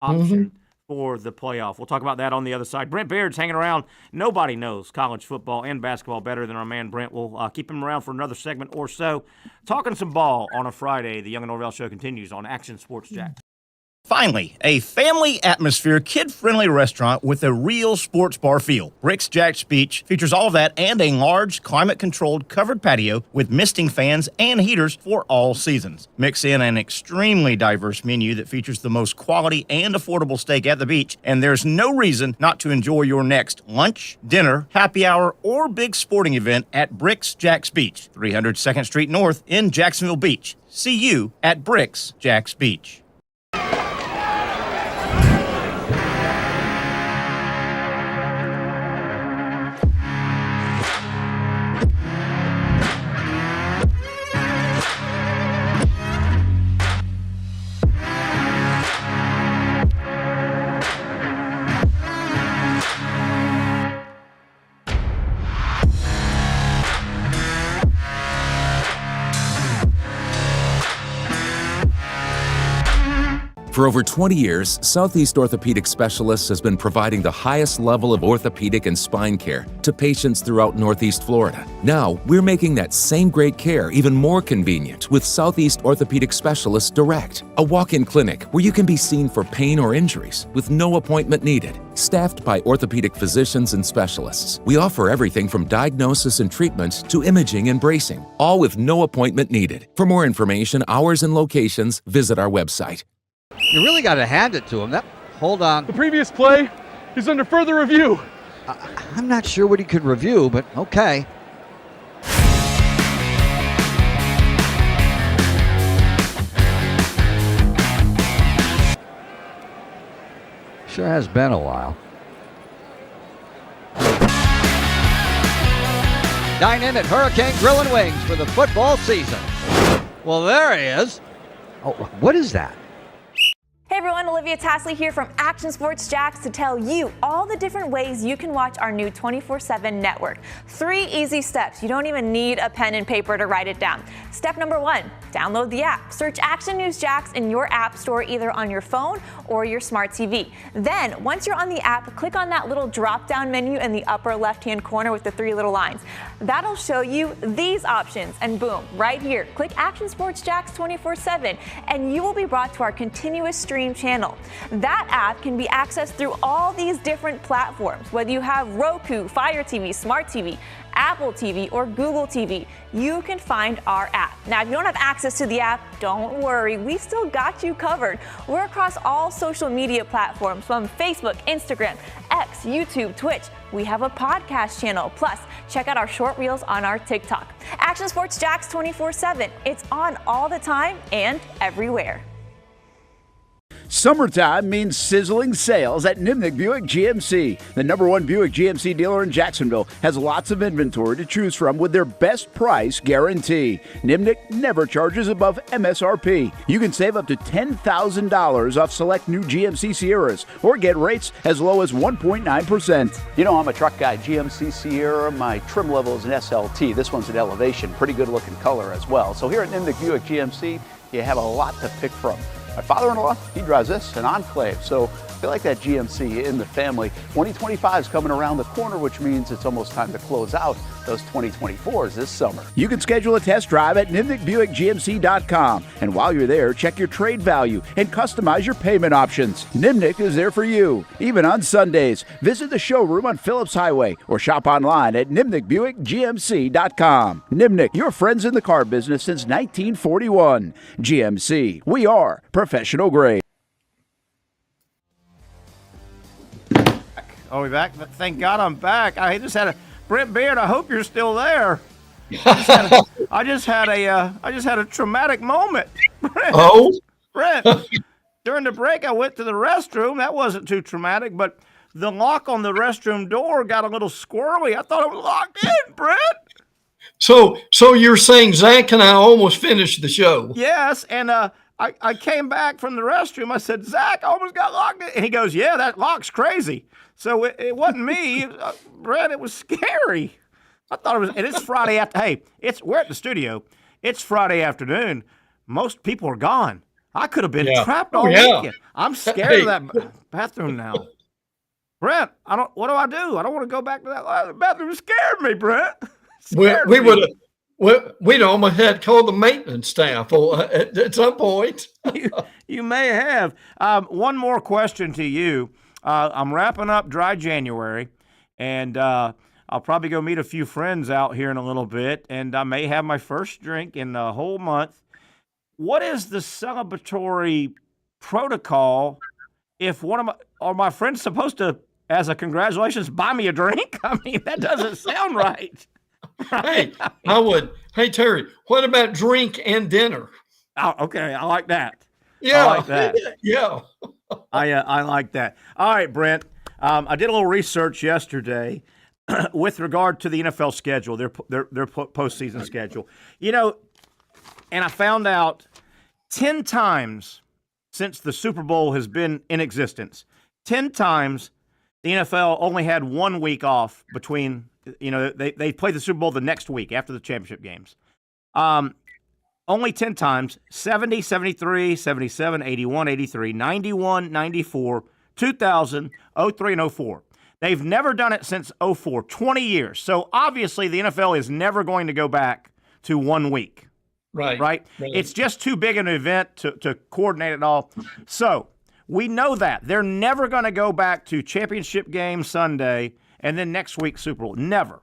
option for the playoff. We'll talk about that on the other side. Brent Baird's hanging around. Nobody knows college football and basketball better than our man Brent. We'll keep him around for another segment or so. Talking some ball on a Friday. The Young and Norvelle Show continues on Action Sports Jack. Finally, a family atmosphere, kid-friendly restaurant with a real sports bar feel. Brix Jack's Beach features all of that and a large, climate-controlled covered patio with misting fans and heaters for all seasons. Mix in an extremely diverse menu that features the most quality and affordable steak at the beach, and there's no reason not to enjoy your next lunch, dinner, happy hour, or big sporting event at Brix Jack's Beach, 300 2nd Street North in Jacksonville Beach. See you at Brix Jack's Beach. For over 20 years, Southeast Orthopedic Specialists has been providing the highest level of orthopedic and spine care to patients throughout Northeast Florida. Now, we're making that same great care even more convenient with Southeast Orthopedic Specialists Direct, a walk-in clinic where you can be seen for pain or injuries with no appointment needed. Staffed by orthopedic physicians and specialists, we offer everything from diagnosis and treatment to imaging and bracing, all with no appointment needed. For more information, hours, and locations, visit our website. You really got to hand it to him. Hold on. The previous play is under further review. I'm not sure what he could review, but okay. Sure has been a while. Dine in at Hurricane Grill and Wings for the football season. Well, there he is. Oh, what is that? Hey everyone, Olivia Tasley here from Action Sports Jacks to tell you all the different ways you can watch our new 24/7 network. 3 easy steps. You don't even need a pen and paper to write it down. Step number 1, download the app. Search Action News Jacks in your app store either on your phone or your smart TV. Then, once you're on the app, click on that little drop-down menu in the upper left-hand corner with the 3 little lines. That'll show you these options, and boom, right here, click Action Sports Jacks 24/7, and you will be brought to our continuous stream channel. That app can be accessed through all these different platforms, whether you have Roku, Fire TV, Smart TV, Apple TV, or Google TV. You can find our app. Now, if you don't have access to the app, don't worry, we still got you covered. We're across all social media platforms from Facebook, Instagram, X, YouTube, Twitch. We have a podcast channel. Plus, check out our short reels on our TikTok. Action Sports Jacks 24/7. It's on all the time and everywhere. Summertime means sizzling sales at Nimnick Buick GMC. The #1 Buick GMC dealer in Jacksonville has lots of inventory to choose from with their best price guarantee. Nimnick never charges above MSRP. You can save up to $10,000 off select new GMC Sierras or get rates as low as 1.9%. You know, I'm a truck guy. GMC Sierra, my trim level is an SLT. This one's an Elevation. Pretty good looking color as well. So here at Nimnick Buick GMC, you have a lot to pick from. My father-in-law, he drives this, an Enclave, so I feel like that GMC in the family. 2025 is coming around the corner, which means it's almost time to close out those 2024s this summer. You can schedule a test drive at NimnickBuickGMC.com, and while you're there, check your trade value and customize your payment options. Nimnick is there for you, even on Sundays. Visit the showroom on Phillips Highway or shop online at NimnickBuickGMC.com. Nimnick, your friends in the car business since 1941. GMC, we are professional grade. Are we back? Thank God I'm back. I just had a Brent Beard. I hope you're still there. I just had a traumatic moment. Brent, during the break, I went to the restroom. That wasn't too traumatic, but the lock on the restroom door got a little squirrely. I thought it was locked in, Brent. So you're saying Zach and I almost finished the show? Yes, and I came back from the restroom. I said, Zach, I almost got locked in. And he goes, yeah, that lock's crazy. So it wasn't me, Brett. It was scary. I thought it was, and it's Friday after. Hey, we're at the studio. It's Friday afternoon. Most people are gone. I could have been trapped all weekend. I'm scared of that bathroom now. Brent, what do I do? I don't want to go back to that bathroom. It scared me, Brent. We'd almost had to call the maintenance staff at some point. You may have. One more question to you. I'm wrapping up dry January, and I'll probably go meet a few friends out here in a little bit, and I may have my first drink in the whole month. What is the celebratory protocol if one of my friends supposed to, as a congratulations, buy me a drink? I mean, that doesn't sound right. Hey, I would. Hey, Terry, what about drink and dinner? Oh, okay. I like that. Yeah. I like that. Yeah. I like that. All right, Brent. I did a little research yesterday with regard to the NFL schedule, their postseason schedule. You know, and I found out 10 times since the Super Bowl has been in existence, 10 times the NFL only had 1 week off between, they played the Super Bowl the next week after the championship games. only 10 times, 70, 73, 77, 81, 83, 91, 94, 2000, 03, and 04. They've never done it since 04, 20 years. So obviously the NFL is never going to go back to 1 week. Right? It's just too big an event to coordinate it all. So we know that. They're never going to go back to championship game Sunday and then next week Super Bowl. Never.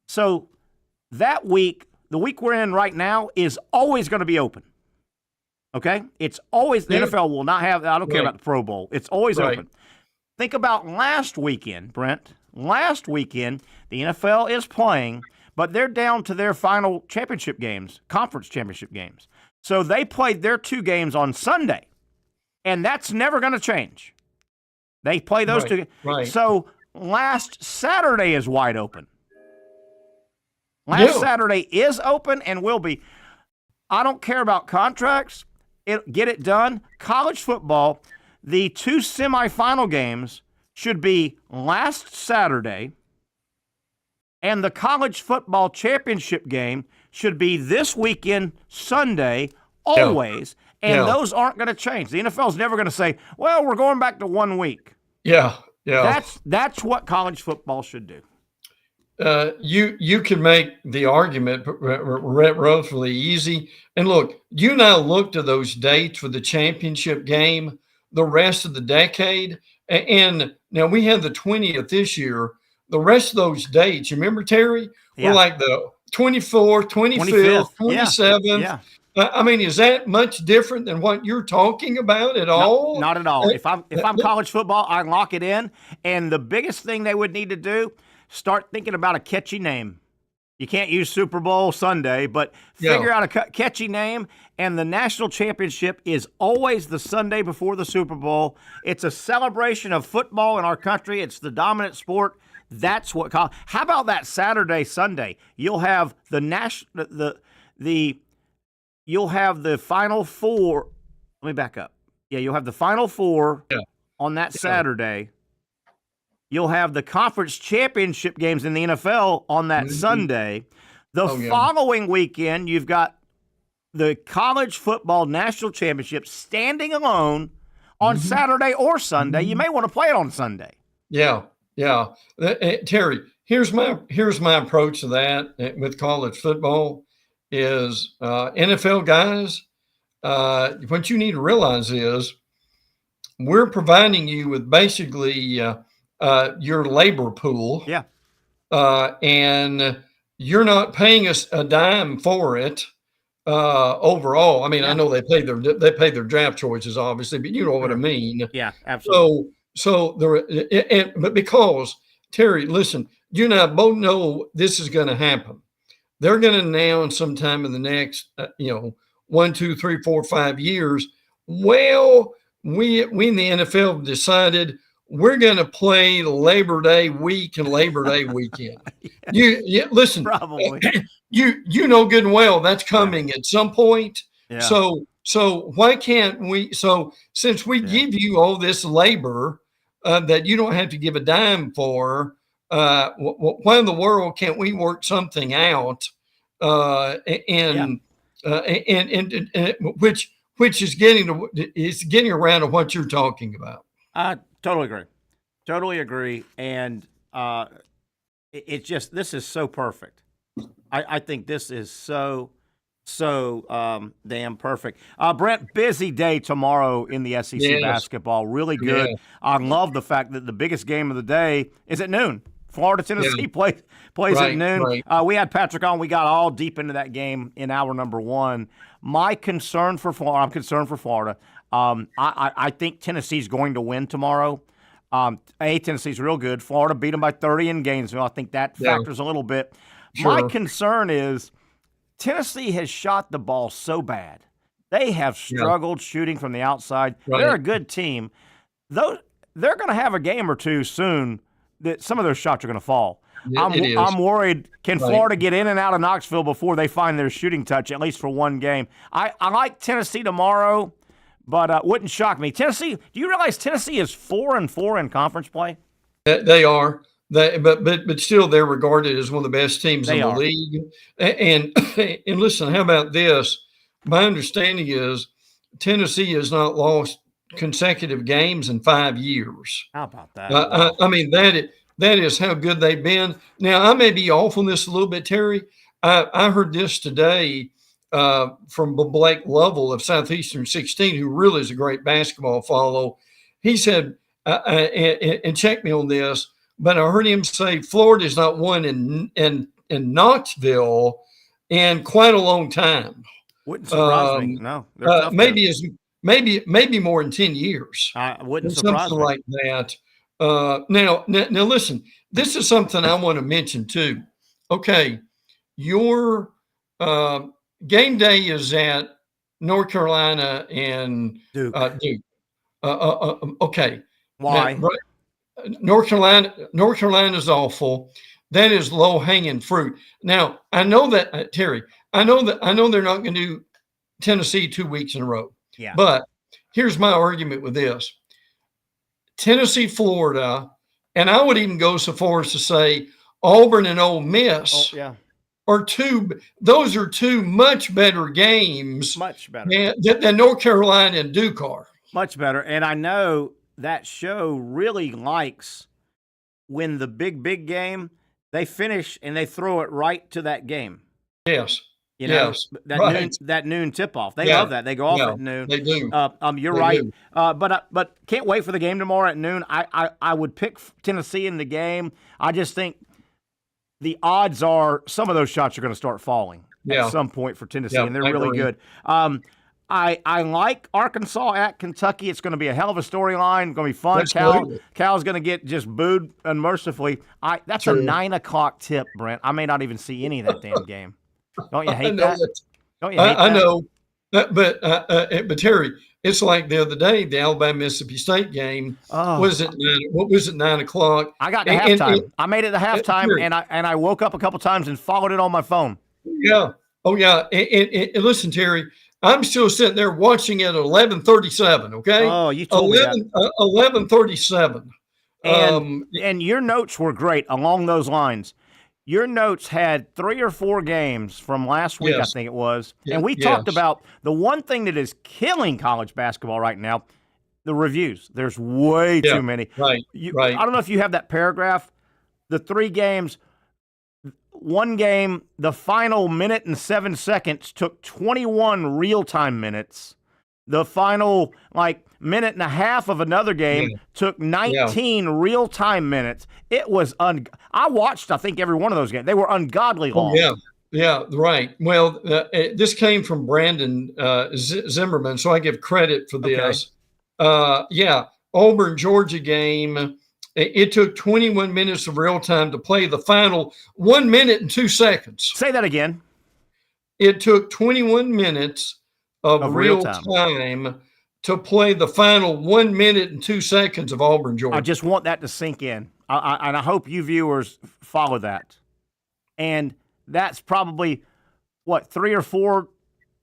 So that week, the week we're in right now, is always going to be open. Okay? It's always, the NFL will not have, I don't care about the Pro Bowl. It's always open. Think about last weekend, Brent. Last weekend, the NFL is playing, but they're down to their final championship games, conference championship games. So they played their 2 games on Sunday, and that's never going to change. They play those 2 games. So last Saturday is wide open. Last Saturday is open and will be. I don't care about contracts. Get it done. College football, the 2 semifinal games should be last Saturday, and the college football championship game should be this weekend, Sunday, always, and those aren't going to change. The NFL is never going to say, well, we're going back to 1 week. That's what college football should do. You can make the argument relatively easy. And look, you now look to those dates for the championship game the rest of the decade. And now we had the 20th this year. The rest of those dates, you remember, Terry, were like the 24th, 25th, 27th. Yeah. I mean, is that much different than what you're talking about at all? No, not at all. If I'm college football, I lock it in. And the biggest thing they would need to do, start thinking about a catchy name. You can't use Super Bowl Sunday, but figure out a catchy name. And the national championship is always the Sunday before the Super Bowl. It's a celebration of football in our country. It's the dominant sport. That's what. How about that Saturday, Sunday? You'll have you'll have the Final Four. Let me back up. Yeah, you'll have the Final Four on that Saturday. You'll have the conference championship games in the NFL on that Sunday. The following weekend, you've got the college football national championship standing alone on Saturday or Sunday. You may want to play it on Sunday. Yeah. Terry, here's my approach to that with college football is NFL guys, what you need to realize is we're providing you with basically your labor pool. And you're not paying us a dime for it overall. I mean, I know they pay their draft choices, obviously, but you know what I mean. Yeah, absolutely. But because, Terry, listen, you and I both know this is going to happen. They're going to announce sometime in the next, 1, 2, 3, 4, 5 years. Well, we in the NFL have decided we're going to play Labor Day week and Labor Day weekend. Listen, probably you know good and well that's coming at some point. So why can't we? So since we give you all this labor that you don't have to give a dime for, why in the world can't we work something out? Which is getting around to what you're talking about. Totally agree. And it's just, this is so perfect. I think this is so damn perfect. Brent, busy day tomorrow in the SEC basketball. Really good. I love the fact that the biggest game of the day is at noon. Florida, Tennessee plays at noon. We had Patrick on. We got all deep into that game in hour number 1. I'm concerned for Florida. I think Tennessee's going to win tomorrow. Tennessee's real good. Florida beat them by 30 in Gainesville. I think that factors a little bit. My concern is Tennessee has shot the ball so bad. They have struggled shooting from the outside. They're a good team. Though they're going to have a game or two soon that some of those shots are going to fall. I'm worried. Can Florida get in and out of Knoxville before they find their shooting touch, at least for one game? I like Tennessee tomorrow, but wouldn't shock me. Tennessee, do you realize Tennessee is 4-4 in conference play? They are. But still, they're regarded as one of the best teams in the league. And listen, how about this? my understanding is Tennessee has not lost consecutive games in 5 years. How about that? Wow. I mean, that is how good they've been. Now, I may be off on this a little bit, Terry. I heard this today from Blake Lovell of Southeastern 16, who really is a great basketball follow. He said, and check me on this, but I heard him say Florida's not won in Knoxville in quite a long time. Wouldn't surprise me. No, maybe more than 10 years. Wouldn't surprise something me. like that. Now, listen. This is something I want to mention too. Okay, your game day is at North Carolina and Duke. Duke. Okay. Why? Now, North Carolina's awful. That is low hanging fruit. Now, I know that Terry. I know they're not going to do Tennessee 2 weeks in a row. Yeah. But here's my argument with this: Tennessee, Florida, and I would even go so far as to say Auburn and Ole Miss. Are two. Those are two much better games. Much better than North Carolina and Duke are. Much better. And I know that show really likes when the big game, they finish and they throw it right to that game. Yes. You know, yes. that noon tip-off. They love that. They go off at noon. They do. You're They right. do. But can't wait for the game tomorrow at noon. I would pick Tennessee in the game. I just think the odds are some of those shots are going to start falling at some point for Tennessee, and they're really good. I like Arkansas at Kentucky. It's going to be a hell of a storyline. It's going to be fun. Cal's going to get just booed unmercifully. That's a 9 o'clock tip, Brent. I may not even see any of that damn game. Don't you hate that? Don't you hate that? I know, but Terry, it's like the other day, the Alabama Mississippi State game. Oh. Was it 9 o'clock? I got to halftime. I made it to halftime, and I woke up a couple times and followed it on my phone. Yeah. Oh yeah. And listen, Terry, I'm still sitting there watching it at 11:37. Okay. Oh, you told me that. 11:37. And your notes were great along those lines. Your notes had 3 or 4 games from last week, Yes. I think it was. Yeah, And we talked about the one thing that is killing college basketball right now, the reviews. There's way too many. Right. I don't know if you have that paragraph. The 3 games, one game, the final minute and 7 seconds took 21 real-time minutes. The final, minute and a half of another game took 19 real-time minutes. It was I watched, I think, every one of those games. They were ungodly long. Yeah, right. Well, this came from Brandon Zimmerman, so I give credit for this. Auburn, Georgia game, it took 21 minutes of real time to play the final 1 minute and 2 seconds. Say that again. It took 21 minutes of real time to play the final 1 minute and 2 seconds of Auburn, Georgia. I just want that to sink in. And I hope you viewers follow that. And that's probably, 3 or 4,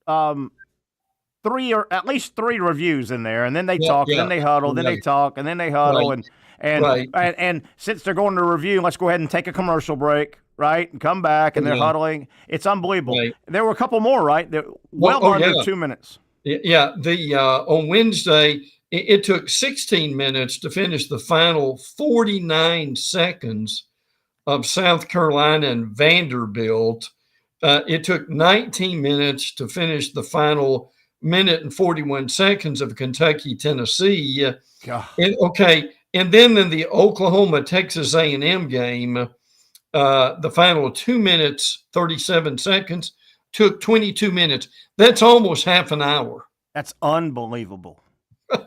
3 or at least 3 reviews in there. And then they talk, and then they huddle, then they talk, and then they huddle. And since they're going to review, let's go ahead and take a commercial break, right? And come back, and they're huddling. It's unbelievable. There were a couple more, right? Under 2 minutes. Yeah, on Wednesday, it took 16 minutes to finish the final 49 seconds of South Carolina and Vanderbilt. It took 19 minutes to finish the final minute and 41 seconds of Kentucky, Tennessee. And then in the Oklahoma Texas A&M game, the final 2 minutes 37 seconds took 22 minutes. That's almost half an hour. That's unbelievable.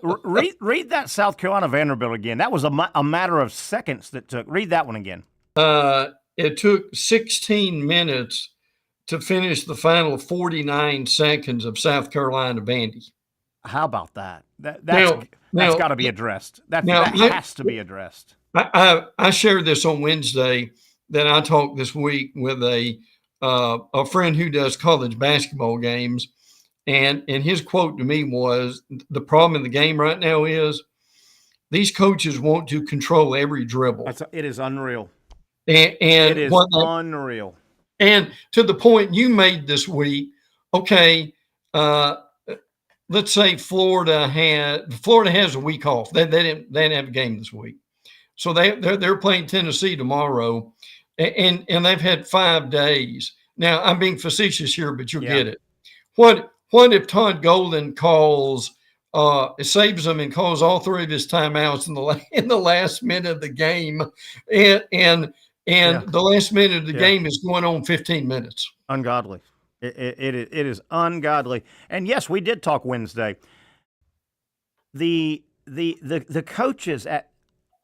read that South Carolina Vanderbilt again. That was a matter of seconds that took. Read that one again. It took 16 minutes to finish the final 49 seconds of South Carolina Vandy. How about that? That's got to be addressed. That has to be addressed. I shared this on Wednesday. That I talked this week with a friend who does college basketball games, and his quote to me was, "The problem in the game right now is these coaches want to control every dribble. It is unreal. And it is unreal. And to the point you made this week, okay, let's say Florida has a week off. They didn't have a game this week, so they're playing Tennessee tomorrow, and they've had 5 days. Now I'm being facetious here, but you'll get it. What if Todd Golden saves them and calls all 3 of his timeouts in the last minute of the game, and the last minute of the game is going on 15 minutes? Ungodly. It is ungodly. And yes, we did talk Wednesday. The coaches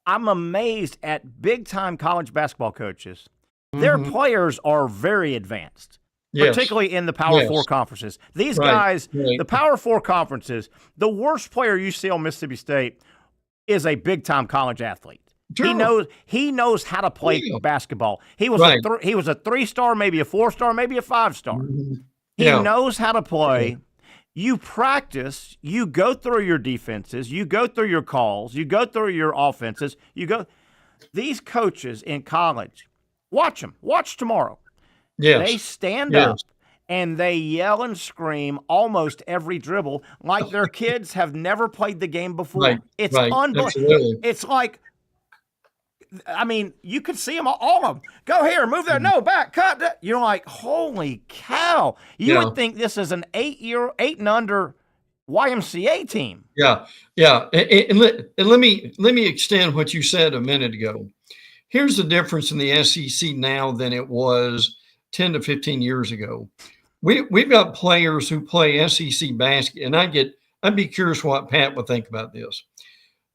I'm amazed at big time college basketball coaches. Their players are very advanced. Yes. Particularly in the Power 4 conferences. These guys, the Power 4 conferences, the worst player you see on Mississippi State is a big-time college athlete. Sure. He knows how to play basketball. He was a 3-star, maybe a 4-star, maybe a 5-star. He knows how to play. You practice. You go through your defenses. You go through your calls. You go through your offenses. These coaches in college, watch them. Watch tomorrow. Yes. They stand up and they yell and scream almost every dribble like their kids have never played the game before. It's unbelievable. It's like, I mean, you could see them, all of them. Go here, move there, no, back, cut. You're like, holy cow. You would think this is an 8 and under YMCA team. Yeah. And let me extend what you said a minute ago. Here's the difference in the SEC now than it was 10 to 15 years ago. We've got players who play SEC basketball, and I'd be curious what Pat would think about this.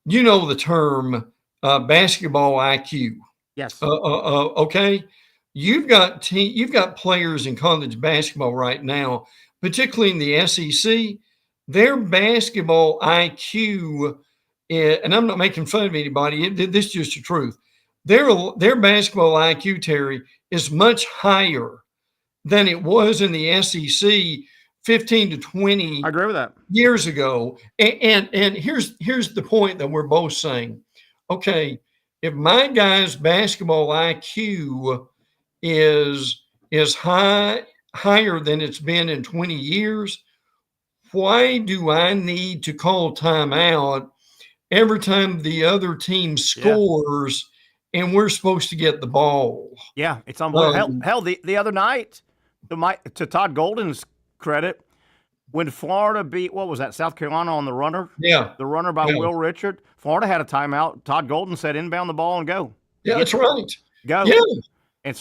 You know the term basketball IQ. Yes. Okay. You've got players in college basketball right now, particularly in the SEC. Their basketball IQ, and I'm not making fun of anybody. This is just the truth. Their basketball IQ, Terry, is much higher than it was in the SEC 15 to 20 I agree with that. Years ago. And here's the point that we're both saying. Okay, if my guy's basketball IQ is higher than it's been in 20 years, why do I need to call timeout every time the other team scores and we're supposed to get the ball? Yeah, it's unbelievable. Hell, the other night, to Todd Golden's credit, when Florida beat, what was that, South Carolina on the runner? Yeah. The runner by Will Richard. Florida had a timeout. Todd Golden said, inbound the ball and go. Yeah, that's right. Go. Yeah. And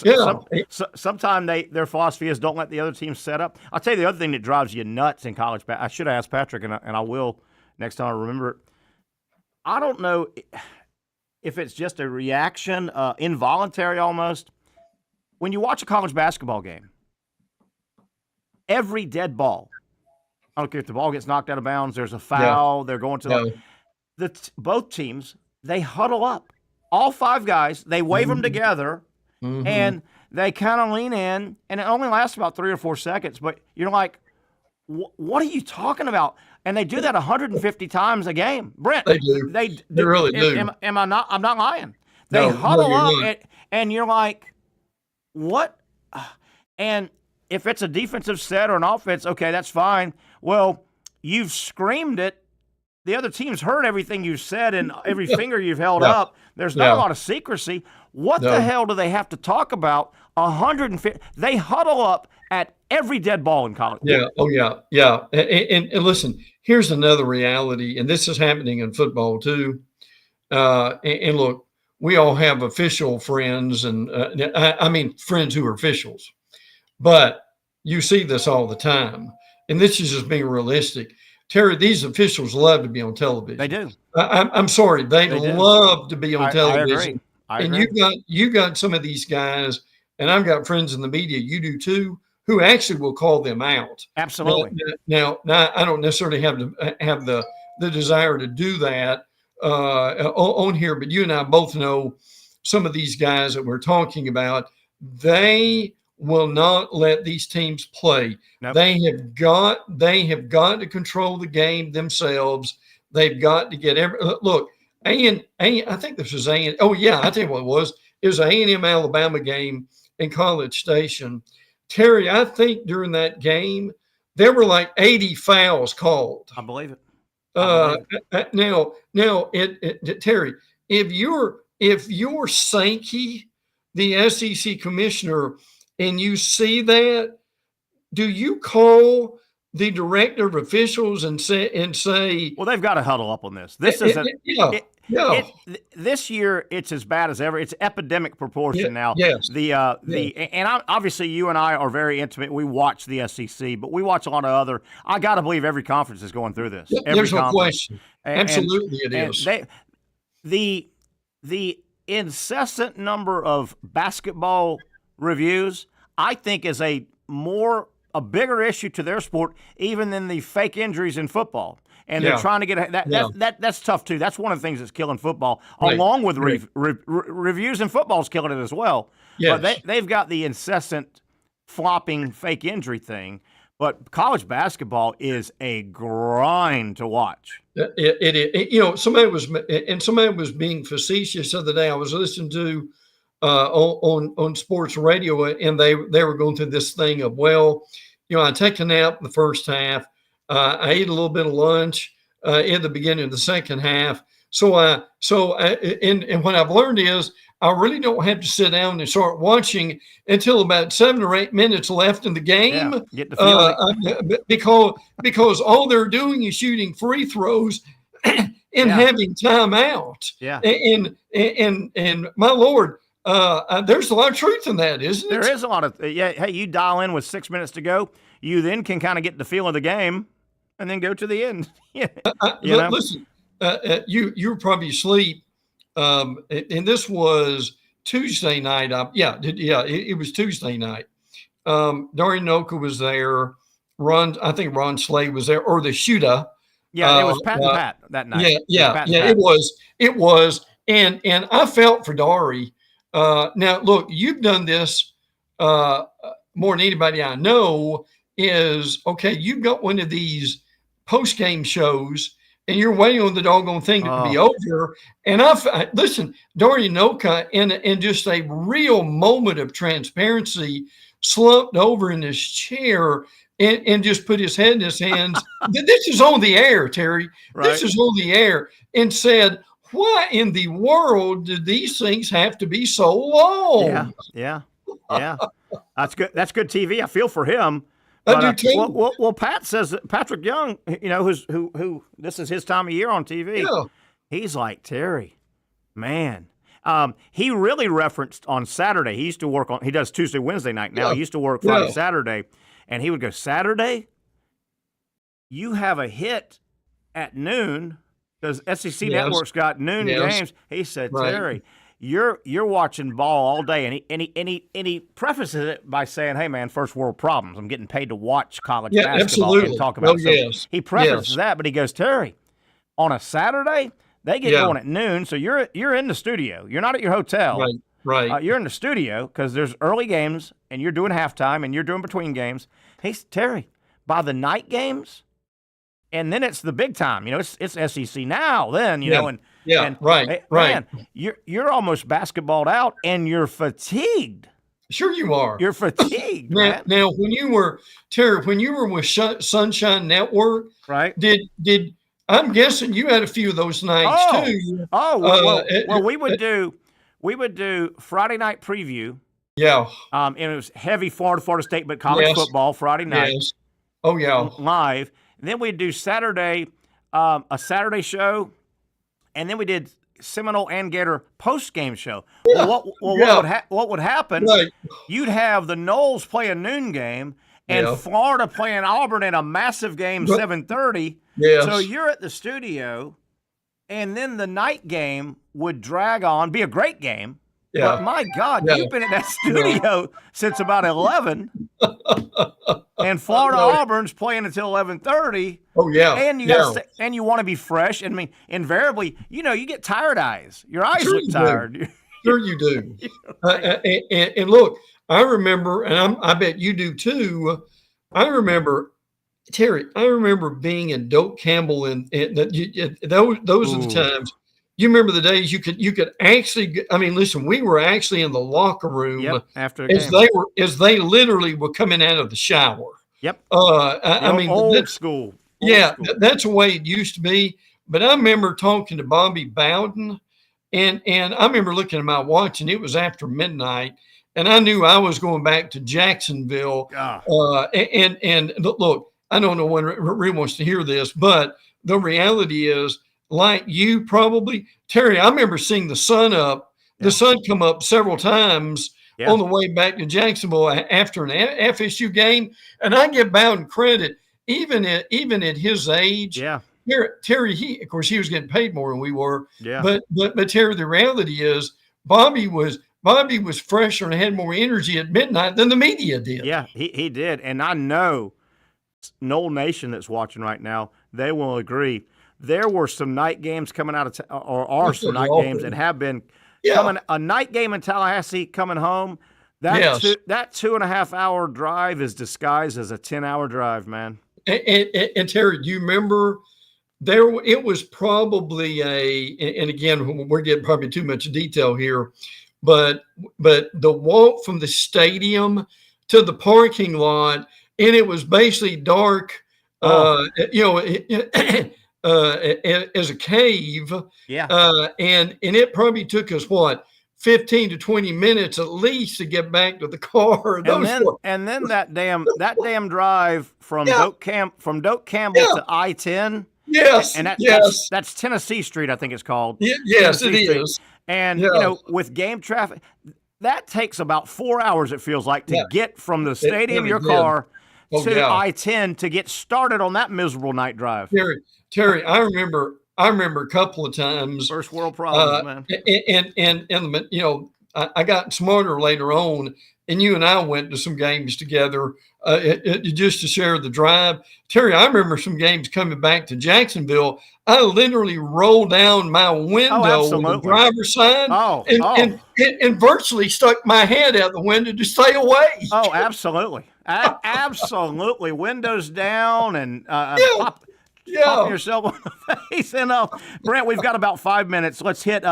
sometimes their philosophy is don't let the other team set up. I'll tell you the other thing that drives you nuts in college. I should have asked Patrick, and I will next time I remember it. I don't know if it's just a reaction, involuntary almost. When you watch a college basketball game, every dead ball, I don't care if the ball gets knocked out of bounds, there's a foul, they're going to both teams, they huddle up. All 5 guys, they wave them together, and they kind of lean in, and it only lasts about 3 or 4 seconds, but you're like, what are you talking about? And they do that 150 times a game. Brent, they do. They really do. Am I not? I'm not lying. They huddle up, and you're like, what? And if it's a defensive set or an offense, okay, that's fine. Well, you've screamed it. The other team's heard everything you've said and every finger you've held up. There's not a lot of secrecy. What the hell do they have to talk about? 150. They huddle up at every dead ball in college. Yeah. Oh, yeah. And listen, here's another reality, and this is happening in football too. And look, we all have official friends, and I mean friends who are officials, but you see this all the time. And this is just being realistic. Terry, these officials love to be on television. They do. I'm sorry. They love to be on television. I agree. And you got some of these guys, and I've got friends in the media, you do too, who actually will call them out. Absolutely. Now I don't necessarily have the desire to do that on here, but you and I both know some of these guys that we're talking about, they will not let these teams play. Nope. They have got to control the game themselves. They've got to get look. I think this was I tell you what it was. It was an A&M Alabama game in College Station. Terry, I think during that game, there were like 80 fouls called. I believe it. Now, Terry, if you're Sankey, the SEC commissioner, and you see that, do you call the director of officials and say, well, they've got to huddle up on this. This this year it's as bad as ever. It's epidemic proportion now. Yes. Obviously you and I are very intimate. We watch the SEC, but we watch a lot of other. I got to believe every conference is going through this. There's no question. Absolutely, it is. The incessant number of basketball reviews, I think, is a bigger issue to their sport even than the fake injuries in football. And they're trying to get that's tough too. That's one of the things that's killing football, along with reviews in football is killing it as well. Yes. But they've got the incessant flopping fake injury thing. But college basketball is a grind to watch. Somebody was being facetious the other day. I was listening to on sports radio, and they were going through this thing of, I take a nap the first half. I ate a little bit of lunch in the beginning of the second half. And what I've learned is I really don't have to sit down and start watching until about 7 or 8 minutes left in the game. Yeah, get the feeling. Because all they're doing is shooting free throws and having time out. Yeah. And my Lord, there's a lot of truth in that, isn't it? There is a lot of Hey, you dial in with 6 minutes to go. You then can kind of get the feel of the game, and then go to the end. Listen, you were probably asleep, and this was Tuesday night. It was Tuesday night. Dorian Noka was there. I think Ron Slade was there, or the shooter. Yeah, it was Pat and Pat that night. It was. And I felt for Dari. Now, look, you've done this more than anybody I know. You've got one of these post-game shows, and you're waiting on the doggone thing to be over. And listen, Dorian Noka, in just a real moment of transparency, slumped over in his chair and just put his head in his hands. This is on the air, Terry. Right. This is on the air, and said, why in the world do these things have to be so long? Yeah. That's good. That's good TV. I feel for him. I do too. Well, Pat says that Patrick Young, who this is his time of year on TV. Yeah. He's like, Terry, man. He really referenced on Saturday. He used to work he does Tuesday, Wednesday night now. Yeah. He used to work Friday, Saturday. And he would go, Saturday, you have a hit at noon because SEC Network's got noon games. He said, Terry, you're watching ball all day, and he prefaces it by saying, "Hey, man, first world problems. I'm getting paid to watch college basketball and talk about it." He prefaces that, but he goes, Terry, on a Saturday they get going at noon, so you're in the studio. You're not at your hotel, right? You're in the studio because there's early games, and you're doing halftime, and you're doing between games. Hey, Terry, by the night games, and then it's the big time. It's SEC now. Then man, you're almost basketballed out, and you're fatigued. Sure, you are. You're fatigued. Now, when you were with Sunshine Network, right? Did I'm guessing you had a few of those nights too? Well, we would do Friday night preview. Yeah. And it was heavy Florida State, but college football Friday night. Yes. Oh yeah. Live. And then we'd do Saturday, a Saturday show, and then we did Seminole and Gator post-game show. Yeah. What would happen? Right. You'd have the Noles play a noon game, and Florida playing Auburn in a massive game, 7:30. Yes. So you're at the studio, and then the night game would drag on, be a great game. Yeah. But my God, you've been in that studio since about 11, and Florida Auburn's playing until 11:30. Oh yeah, and you want to be fresh. I mean, invariably, you get tired eyes. Your eyes look tired. Sure, you do. And look, I remember, and I bet you do too. I remember, Terry. I remember being in Doak Campbell, and those are the times. You remember the days you could actually. I mean, listen, we were actually in the locker room after a game. as they literally were coming out of the shower. Yep. I mean, old school. That's the way it used to be. But I remember talking to Bobby Bowden, and I remember looking at my watch, and it was after midnight, and I knew I was going back to Jacksonville. And look, I don't know when really wants to hear this, but the reality is, like you probably, Terry, I remember seeing the sun come up several times on the way back to Jacksonville after an FSU game. And I give Bowden credit, even at his age. Yeah. Terry, of course, he was getting paid more than we were. Yeah. But Terry, the reality is Bobby was fresher and had more energy at midnight than the media did. Yeah, he did. And I know Noel Nation that's watching right now, they will agree. There were some night games coming out of or are some night games that have been coming. A night game in Tallahassee coming home. That 2.5 hour drive is disguised as a 10-hour drive, man. And Terry, do you remember it was probably and again, we're getting probably too much detail here, but the walk from the stadium to the parking lot, and it was basically dark, as a cave. And it probably took us 15 to 20 minutes at least to get back to the car. And then that damn drive from Doak Campbell to I-10. Yes. And that's Tennessee Street, I think it's called. Yes, it is. And with game traffic, that takes about 4 hours, it feels like, to get from the stadium your car to I-10 to get started on that miserable night drive. Terry, I remember a couple of times. First world problems, man. And I got smarter later on, and you and I went to some games together just to share the drive. Terry, I remember some games coming back to Jacksonville. I literally rolled down my window on the driver's side and virtually stuck my head out the window to stay away. Oh, absolutely. Absolutely. Windows down and popping yourself on the face. And Brent, we've got about 5 minutes. Let's hit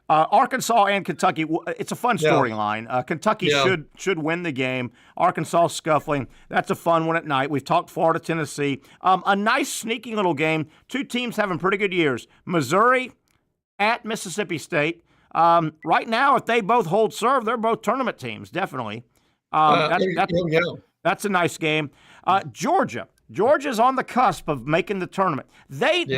Arkansas and Kentucky. It's a fun storyline. Kentucky should win the game. Arkansas scuffling. That's a fun one at night. We've talked Florida, Tennessee. A nice sneaky little game. Two teams having pretty good years. Missouri at Mississippi State. Right now, if they both hold serve, they're both tournament teams, definitely. That's a nice game. Georgia's on the cusp of making the tournament.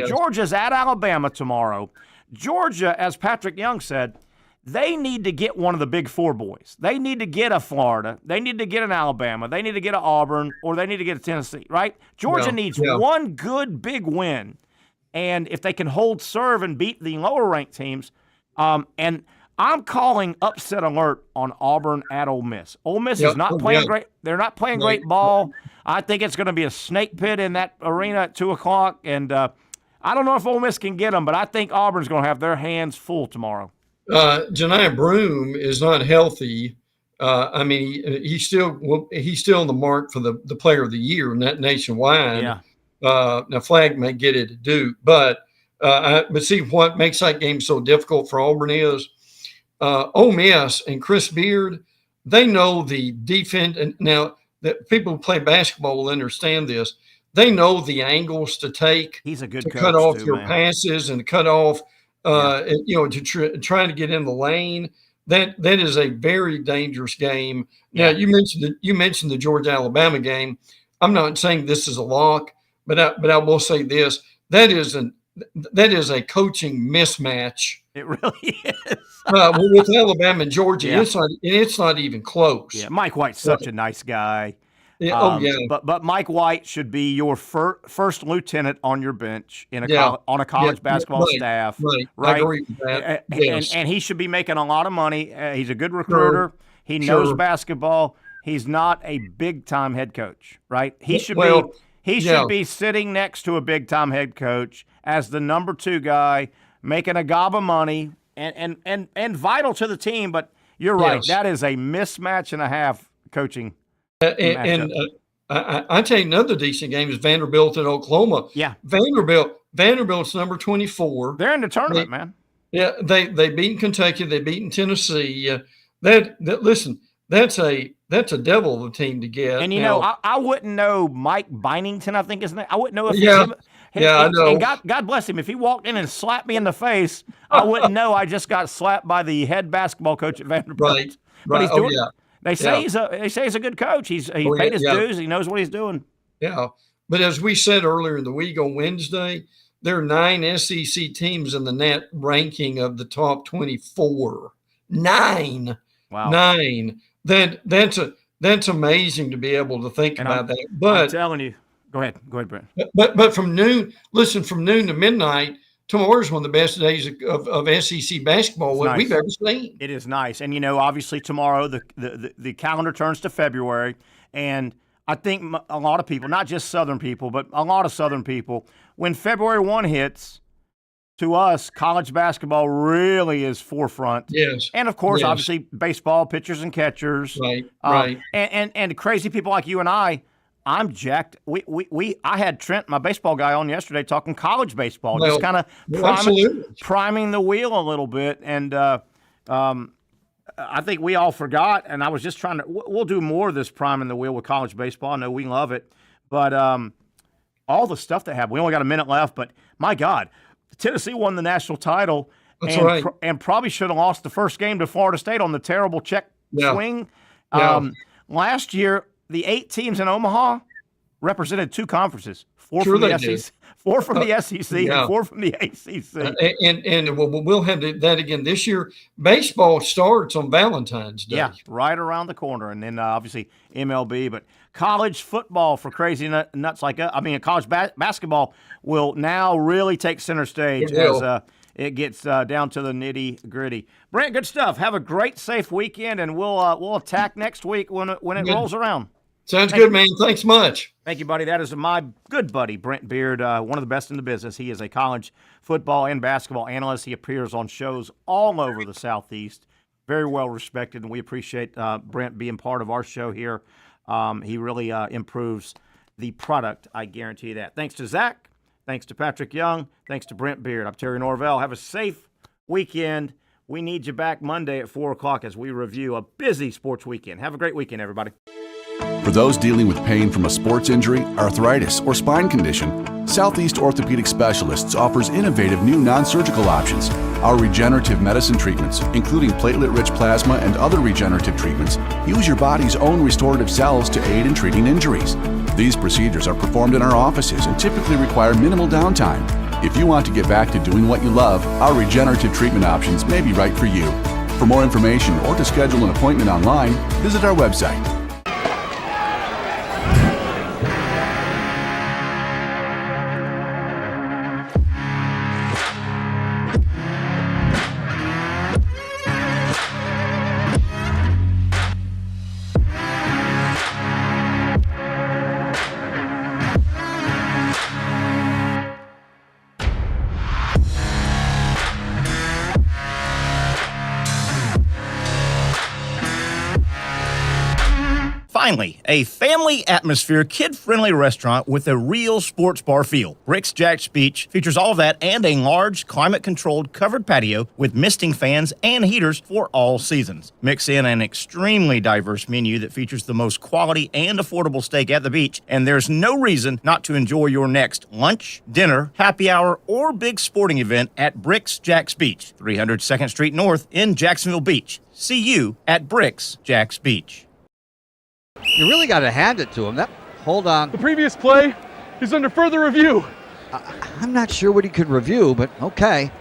Georgia's at Alabama tomorrow. Georgia, as Patrick Young said, they need to get one of the Big Four boys. They need to get a Florida. They need to get an Alabama. They need to get an Auburn, or they need to get a Tennessee, right? Georgia needs one good big win. And if they can hold serve and beat the lower-ranked teams, and I'm calling upset alert on Auburn at Ole Miss. Ole Miss is not playing great. They're not playing great ball. I think it's going to be a snake pit in that arena at 2 o'clock, and I don't know if Ole Miss can get them, but I think Auburn's going to have their hands full tomorrow. Janiah Broome is not healthy. I mean, he's still on the mark for the player of the year nationwide. Yeah. Now Flag may get it at Duke, but see what makes that game so difficult for Auburn is Ole Miss and Chris Beard. They know the defense, and now that people who play basketball will understand this. They know the angles to take. He's a good to coach cut off too, your man. passes and cut off, to try to get in the lane. That is a very dangerous game. Now you mentioned the Georgia Alabama game. I'm not saying this is a lock, but I will say this: that is a coaching mismatch. It really is. With Alabama and Georgia, it's not even close. Yeah, Mike White's such a nice guy. Yeah, But Mike White should be your first lieutenant on your bench on a college basketball staff. Right. I agree with that. And he should be making a lot of money. He's a good recruiter. He knows basketball. He's not a big-time head coach, right? He should be sitting next to a big-time head coach as the number 2 guy, making a gob of money and vital to the team. But you're right. That is a mismatch and a half coaching. I tell you, another decent game is Vanderbilt at Oklahoma. Yeah, Vanderbilt's number 24. They're in the tournament, man. Yeah, they beaten Kentucky. They beaten Tennessee. Listen, that's a that's a devil of a team to get. And, I wouldn't know Mike Bynington, I think his name. I wouldn't know if Yeah. it's him. I know. And God bless him. If he walked in and slapped me in the face, I wouldn't know I just got slapped by the head basketball coach at Vanderbilt. Right. But he's doing. Yeah. They say he's a good coach. He paid his dues. He knows what he's doing. Yeah. But as we said earlier in the week on Wednesday, there are 9 SEC teams in the net ranking of the top 24. 9. Wow. 9. That's amazing to be able to think about that. But I'm telling you, go ahead, Brent. But from noon to midnight, tomorrow is one of the best days of SEC basketball we've ever seen. It is nice, and obviously tomorrow the calendar turns to February, and I think a lot of people, not just Southern people, but a lot of Southern people, when February 1 hits, to us, college basketball really is forefront. Yes. And, of course, obviously, baseball, pitchers and catchers. Right. And crazy people like you and I'm jacked. I had Trent, my baseball guy, on yesterday talking college baseball, just kind of priming the wheel a little bit. And I think we all forgot, and I was just trying to – we'll do more of this priming the wheel with college baseball. I know we love it. But all the stuff that happened – we only got a minute left, but my God – Tennessee won the national title and probably should have lost the first game to Florida State on the terrible check swing. Last year, the 8 teams in Omaha represented 2 conferences, 4 from the SEC, 4 from the SEC, and 4 from the ACC. And we'll have that again this year. Baseball starts on Valentine's Day. Yeah, right around the corner. And then obviously MLB, but college football for crazy nuts like us. I mean, college basketball will now really take center stage as it gets down to the nitty gritty. Brent, good stuff. Have a great, safe weekend, and we'll attack next week when it rolls around. Sounds good, man. Thanks much. Thank you, buddy. That is my good buddy, Brent Beard, one of the best in the business. He is a college football and basketball analyst. He appears on shows all over the Southeast. Very well respected, and we appreciate Brent being part of our show here. He really improves the product, I guarantee you that. Thanks to Zach. Thanks to Patrick Young. Thanks to Brent Beard. I'm Terry Norvelle. Have a safe weekend. We need you back Monday at 4 o'clock as we review a busy sports weekend. Have a great weekend, everybody. For those dealing with pain from a sports injury, arthritis, or spine condition, Southeast Orthopedic Specialists offers innovative new non-surgical options. Our regenerative medicine treatments, including platelet-rich plasma and other regenerative treatments, use your body's own restorative cells to aid in treating injuries. These procedures are performed in our offices and typically require minimal downtime. If you want to get back to doing what you love, our regenerative treatment options may be right for you. For more information or to schedule an appointment online, visit our website. Finally, a family atmosphere, kid-friendly restaurant with a real sports bar feel. Brix Jack's Beach features all of that and a large, climate-controlled covered patio with misting fans and heaters for all seasons. Mix in an extremely diverse menu that features the most quality and affordable steak at the beach, and there's no reason not to enjoy your next lunch, dinner, happy hour, or big sporting event at Brix Jack's Beach, 300 2nd Street North in Jacksonville Beach. See you at Brix Jack's Beach. You really got to hand it to him. Hold on. The previous play is under further review. I'm not sure what he could review, but okay.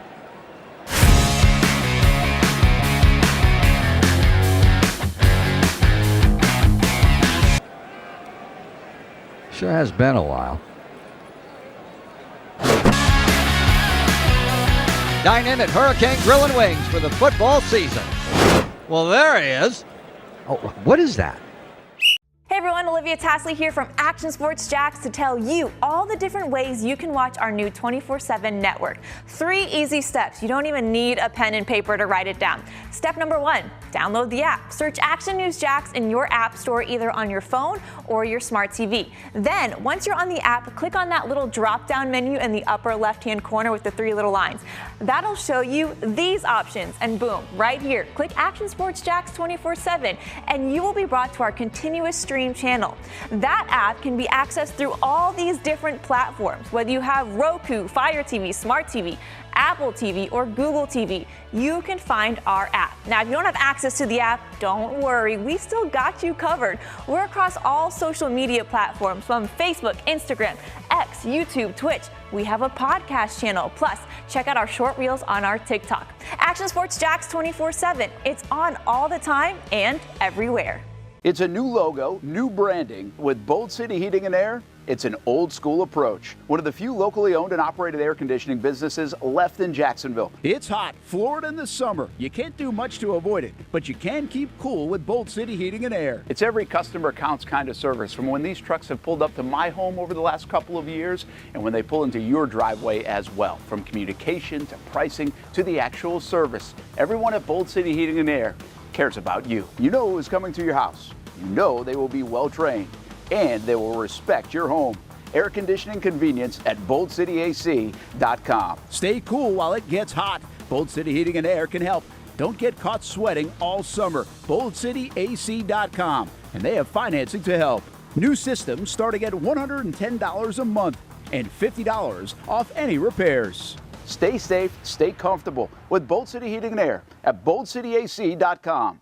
Sure has been a while. Dine in at Hurricane Grill and Wings for the football season. Well, there he is. Oh, what is that? Hey Hey everyone, Olivia Tasley here from Action Sports Jacks to tell you all the different ways you can watch our new 24/7 network. 3 easy steps. You don't even need a pen and paper to write it down. Step number 1, download the app. Search Action News Jacks in your app store either on your phone or your smart TV. Then, once you're on the app, click on that little drop-down menu in the upper left-hand corner with the 3 little lines. That'll show you these options, and boom, right here, click Action Sports Jacks 24/7, and you will be brought to our continuous stream channel. That app can be accessed through all these different platforms. Whether you have Roku, Fire TV, Smart TV, Apple TV, or Google TV, you can find our app. Now, if you don't have access to the app, don't worry, we still got you covered. We're across all social media platforms from Facebook, Instagram, X, YouTube, Twitch. We have a podcast channel. Plus, check out our short reels on our TikTok. Action Sports Jacks 24/7. It's on all the time and everywhere. It's a new logo, new branding. With Bold City Heating and Air, it's an old school approach. One of the few locally owned and operated air conditioning businesses left in Jacksonville. It's hot, Florida in the summer. You can't do much to avoid it, but you can keep cool with Bold City Heating and Air. It's every customer counts kind of service, from when these trucks have pulled up to my home over the last couple of years and when they pull into your driveway as well. From communication to pricing to the actual service, everyone at Bold City Heating and Air cares about you. You know who is coming to your house. You know they will be well trained, and they will respect your home. Air conditioning convenience at BoldCityAC.com. Stay cool while it gets hot. Bold City Heating and Air can help. Don't get caught sweating all summer. BoldCityAC.com, and they have financing to help. New systems starting at $110 a month and $50 off any repairs. Stay safe, stay comfortable with Bold City Heating and Air at BoldCityAC.com.